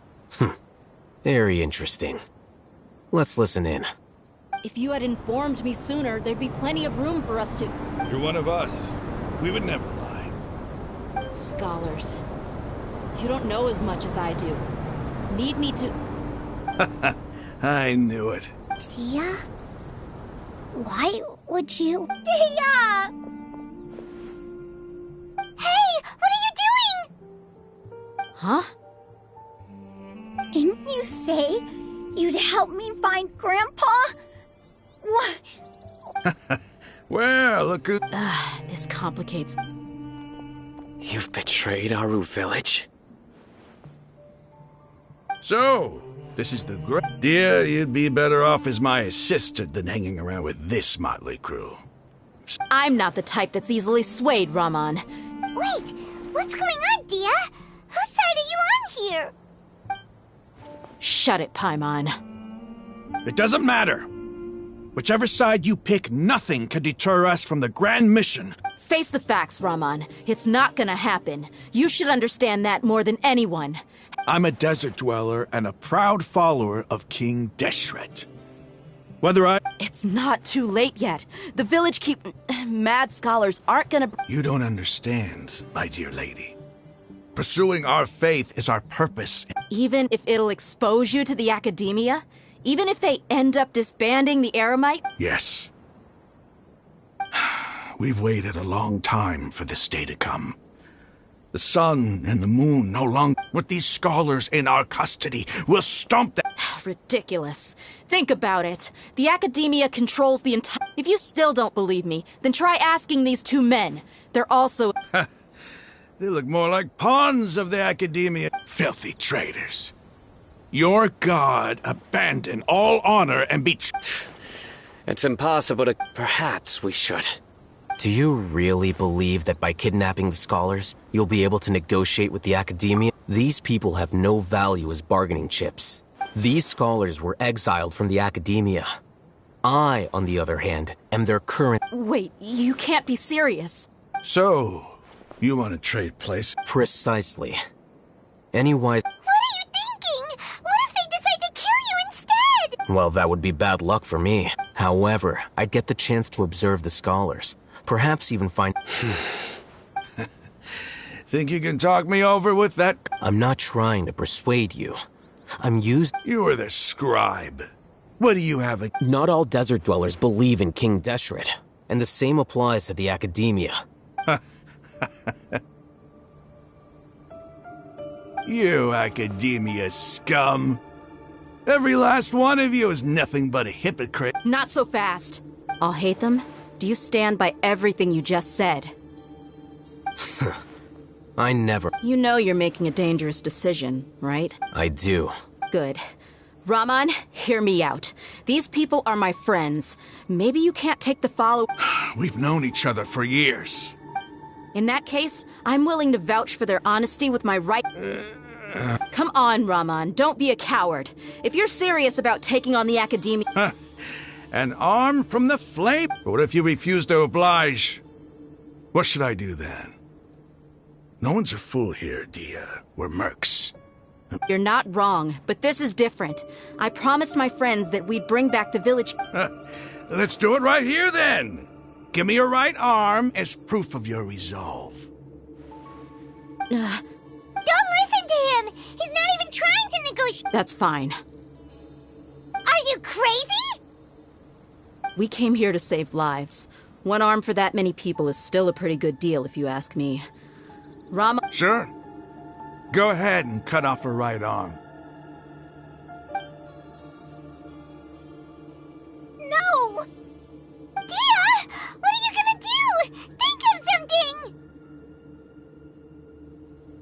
S22: Very interesting. Let's listen in.
S10: If you had informed me sooner, there'd be plenty of room for us to...
S13: You're one of us. We would never lie.
S10: Scholars. You don't know as much as I do. Need me to...
S13: I knew it.
S3: Dia? Why would you... Dia!
S2: Hey, what are you doing?
S3: Huh? Didn't you say you'd help me find Grandpa? What?
S13: Well, look who...
S15: This complicates...
S1: You've betrayed Aru village?
S13: So, this is the great... Dear, you'd be better off as my assistant than hanging around with this motley crew.
S15: I'm not the type that's easily swayed, Raman.
S2: Wait, what's going on, Dia? Whose side are you on here?
S15: Shut it, Paimon.
S13: It doesn't matter. Whichever side you pick, nothing can deter us from the grand mission.
S15: Face the facts, Raman. It's not gonna happen. You should understand that more than anyone.
S13: I'm a desert dweller and a proud follower of King Deshret. Whether I...
S15: It's not too late yet. The village mad scholars aren't gonna...
S13: You don't understand, my dear lady. Pursuing our faith is our purpose.
S15: Even if it'll expose you to the Academia? Even if they end up disbanding the Eremite?
S13: Yes. We've waited a long time for this day to come. The sun and the moon no longer... With these scholars in our custody, we'll stomp them...
S15: Ridiculous. Think about it. The Academia controls the entire... If you still don't believe me, then try asking these two men. They're also...
S13: They look more like pawns of the Academia. Filthy traitors. Your god abandoned all honor and
S1: It's impossible to... Perhaps we should.
S9: Do you really believe that by kidnapping the scholars, you'll be able to negotiate with the Academia? These people have no value as bargaining chips. These scholars were exiled from the Academia. I, on the other hand, am their current...
S8: Wait, you can't be serious.
S13: So, you want to trade places?
S9: Precisely. Anywise...
S2: What are you thinking? What if they decide to kill you instead?
S9: Well, that would be bad luck for me. However, I'd get the chance to observe the scholars. Perhaps even find...
S13: Think you can talk me over with that?
S9: I'm not trying to persuade you. I'm used...
S13: You are the scribe. What do you have?
S9: Not all desert dwellers believe in King Deshret, and the same applies to the Academia.
S13: You Academia scum. Every last one of you is nothing but a hypocrite.
S8: Not so fast. I'll hate them. Do you stand by everything you just said?
S9: I never...
S8: You know you're making a dangerous decision, right?
S9: I do.
S8: Good. Raman, hear me out. These people are my friends. Maybe you can't take the follow...
S13: We've known each other for years.
S8: In that case, I'm willing to vouch for their honesty with my right... Come on, Raman, don't be a coward. If you're serious about taking on the Academia...
S13: An arm from the flame? What if you refuse to oblige? What should I do then? No one's a fool here, Dia. We're mercs.
S8: You're not wrong, but this is different. I promised my friends that we'd bring back the village...
S13: Let's do it right here, then. Give me your right arm as proof of your resolve.
S2: Don't listen to him! He's not even trying to negotiate!
S8: That's fine.
S2: Are you crazy?
S8: We came here to save lives. One arm for that many people is still a pretty good deal, if you ask me. Rama...
S13: Sure. Go ahead and cut off her right arm.
S2: No! Dia! What are you gonna do? Think of something!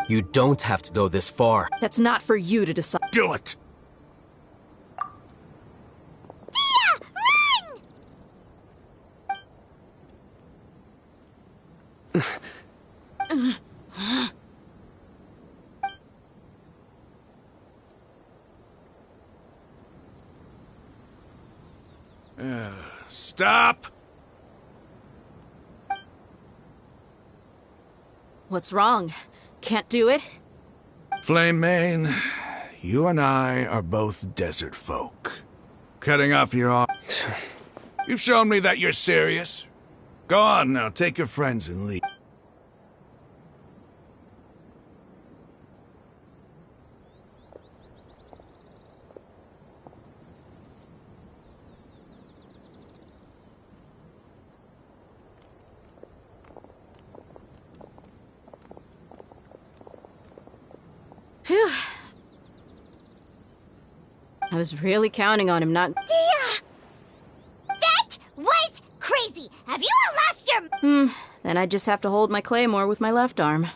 S9: You don't have to go this far.
S8: That's not for you to decide.
S13: Do it!
S2: Dia! Run!
S13: Stop!
S8: What's wrong? Can't do it?
S13: Flame Mane, you and I are both desert folk. Cutting off your arm... You've shown me that you're serious. Go on now, take your friends and leave.
S8: Phew. I was really counting on him not...
S2: Dia! That was crazy! Have you all lost your...
S8: Then I just have to hold my claymore with my left arm.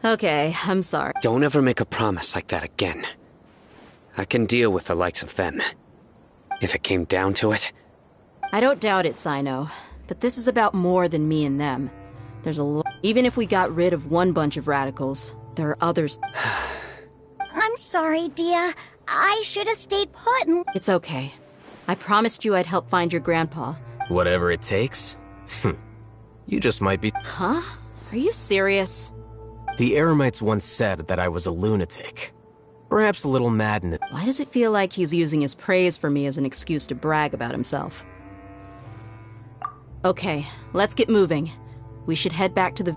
S8: Okay, I'm sorry.
S1: Don't ever make a promise like that again. I can deal with the likes of them. If it came down to it.
S8: I don't doubt it, Sino. But this is about more than me and them. There's a lot. Even if we got rid of one bunch of radicals, there are others.
S3: I'm sorry, Dia. I should have stayed put and...
S8: It's okay. I promised you I'd help find your grandpa.
S9: Whatever it takes? You just might be...
S8: Huh? Are you serious?
S9: The Eremites once said that I was a lunatic. Perhaps a little mad in it.
S8: Why does it feel like he's using his praise for me as an excuse to brag about himself? Okay, let's get moving. We should head back to the...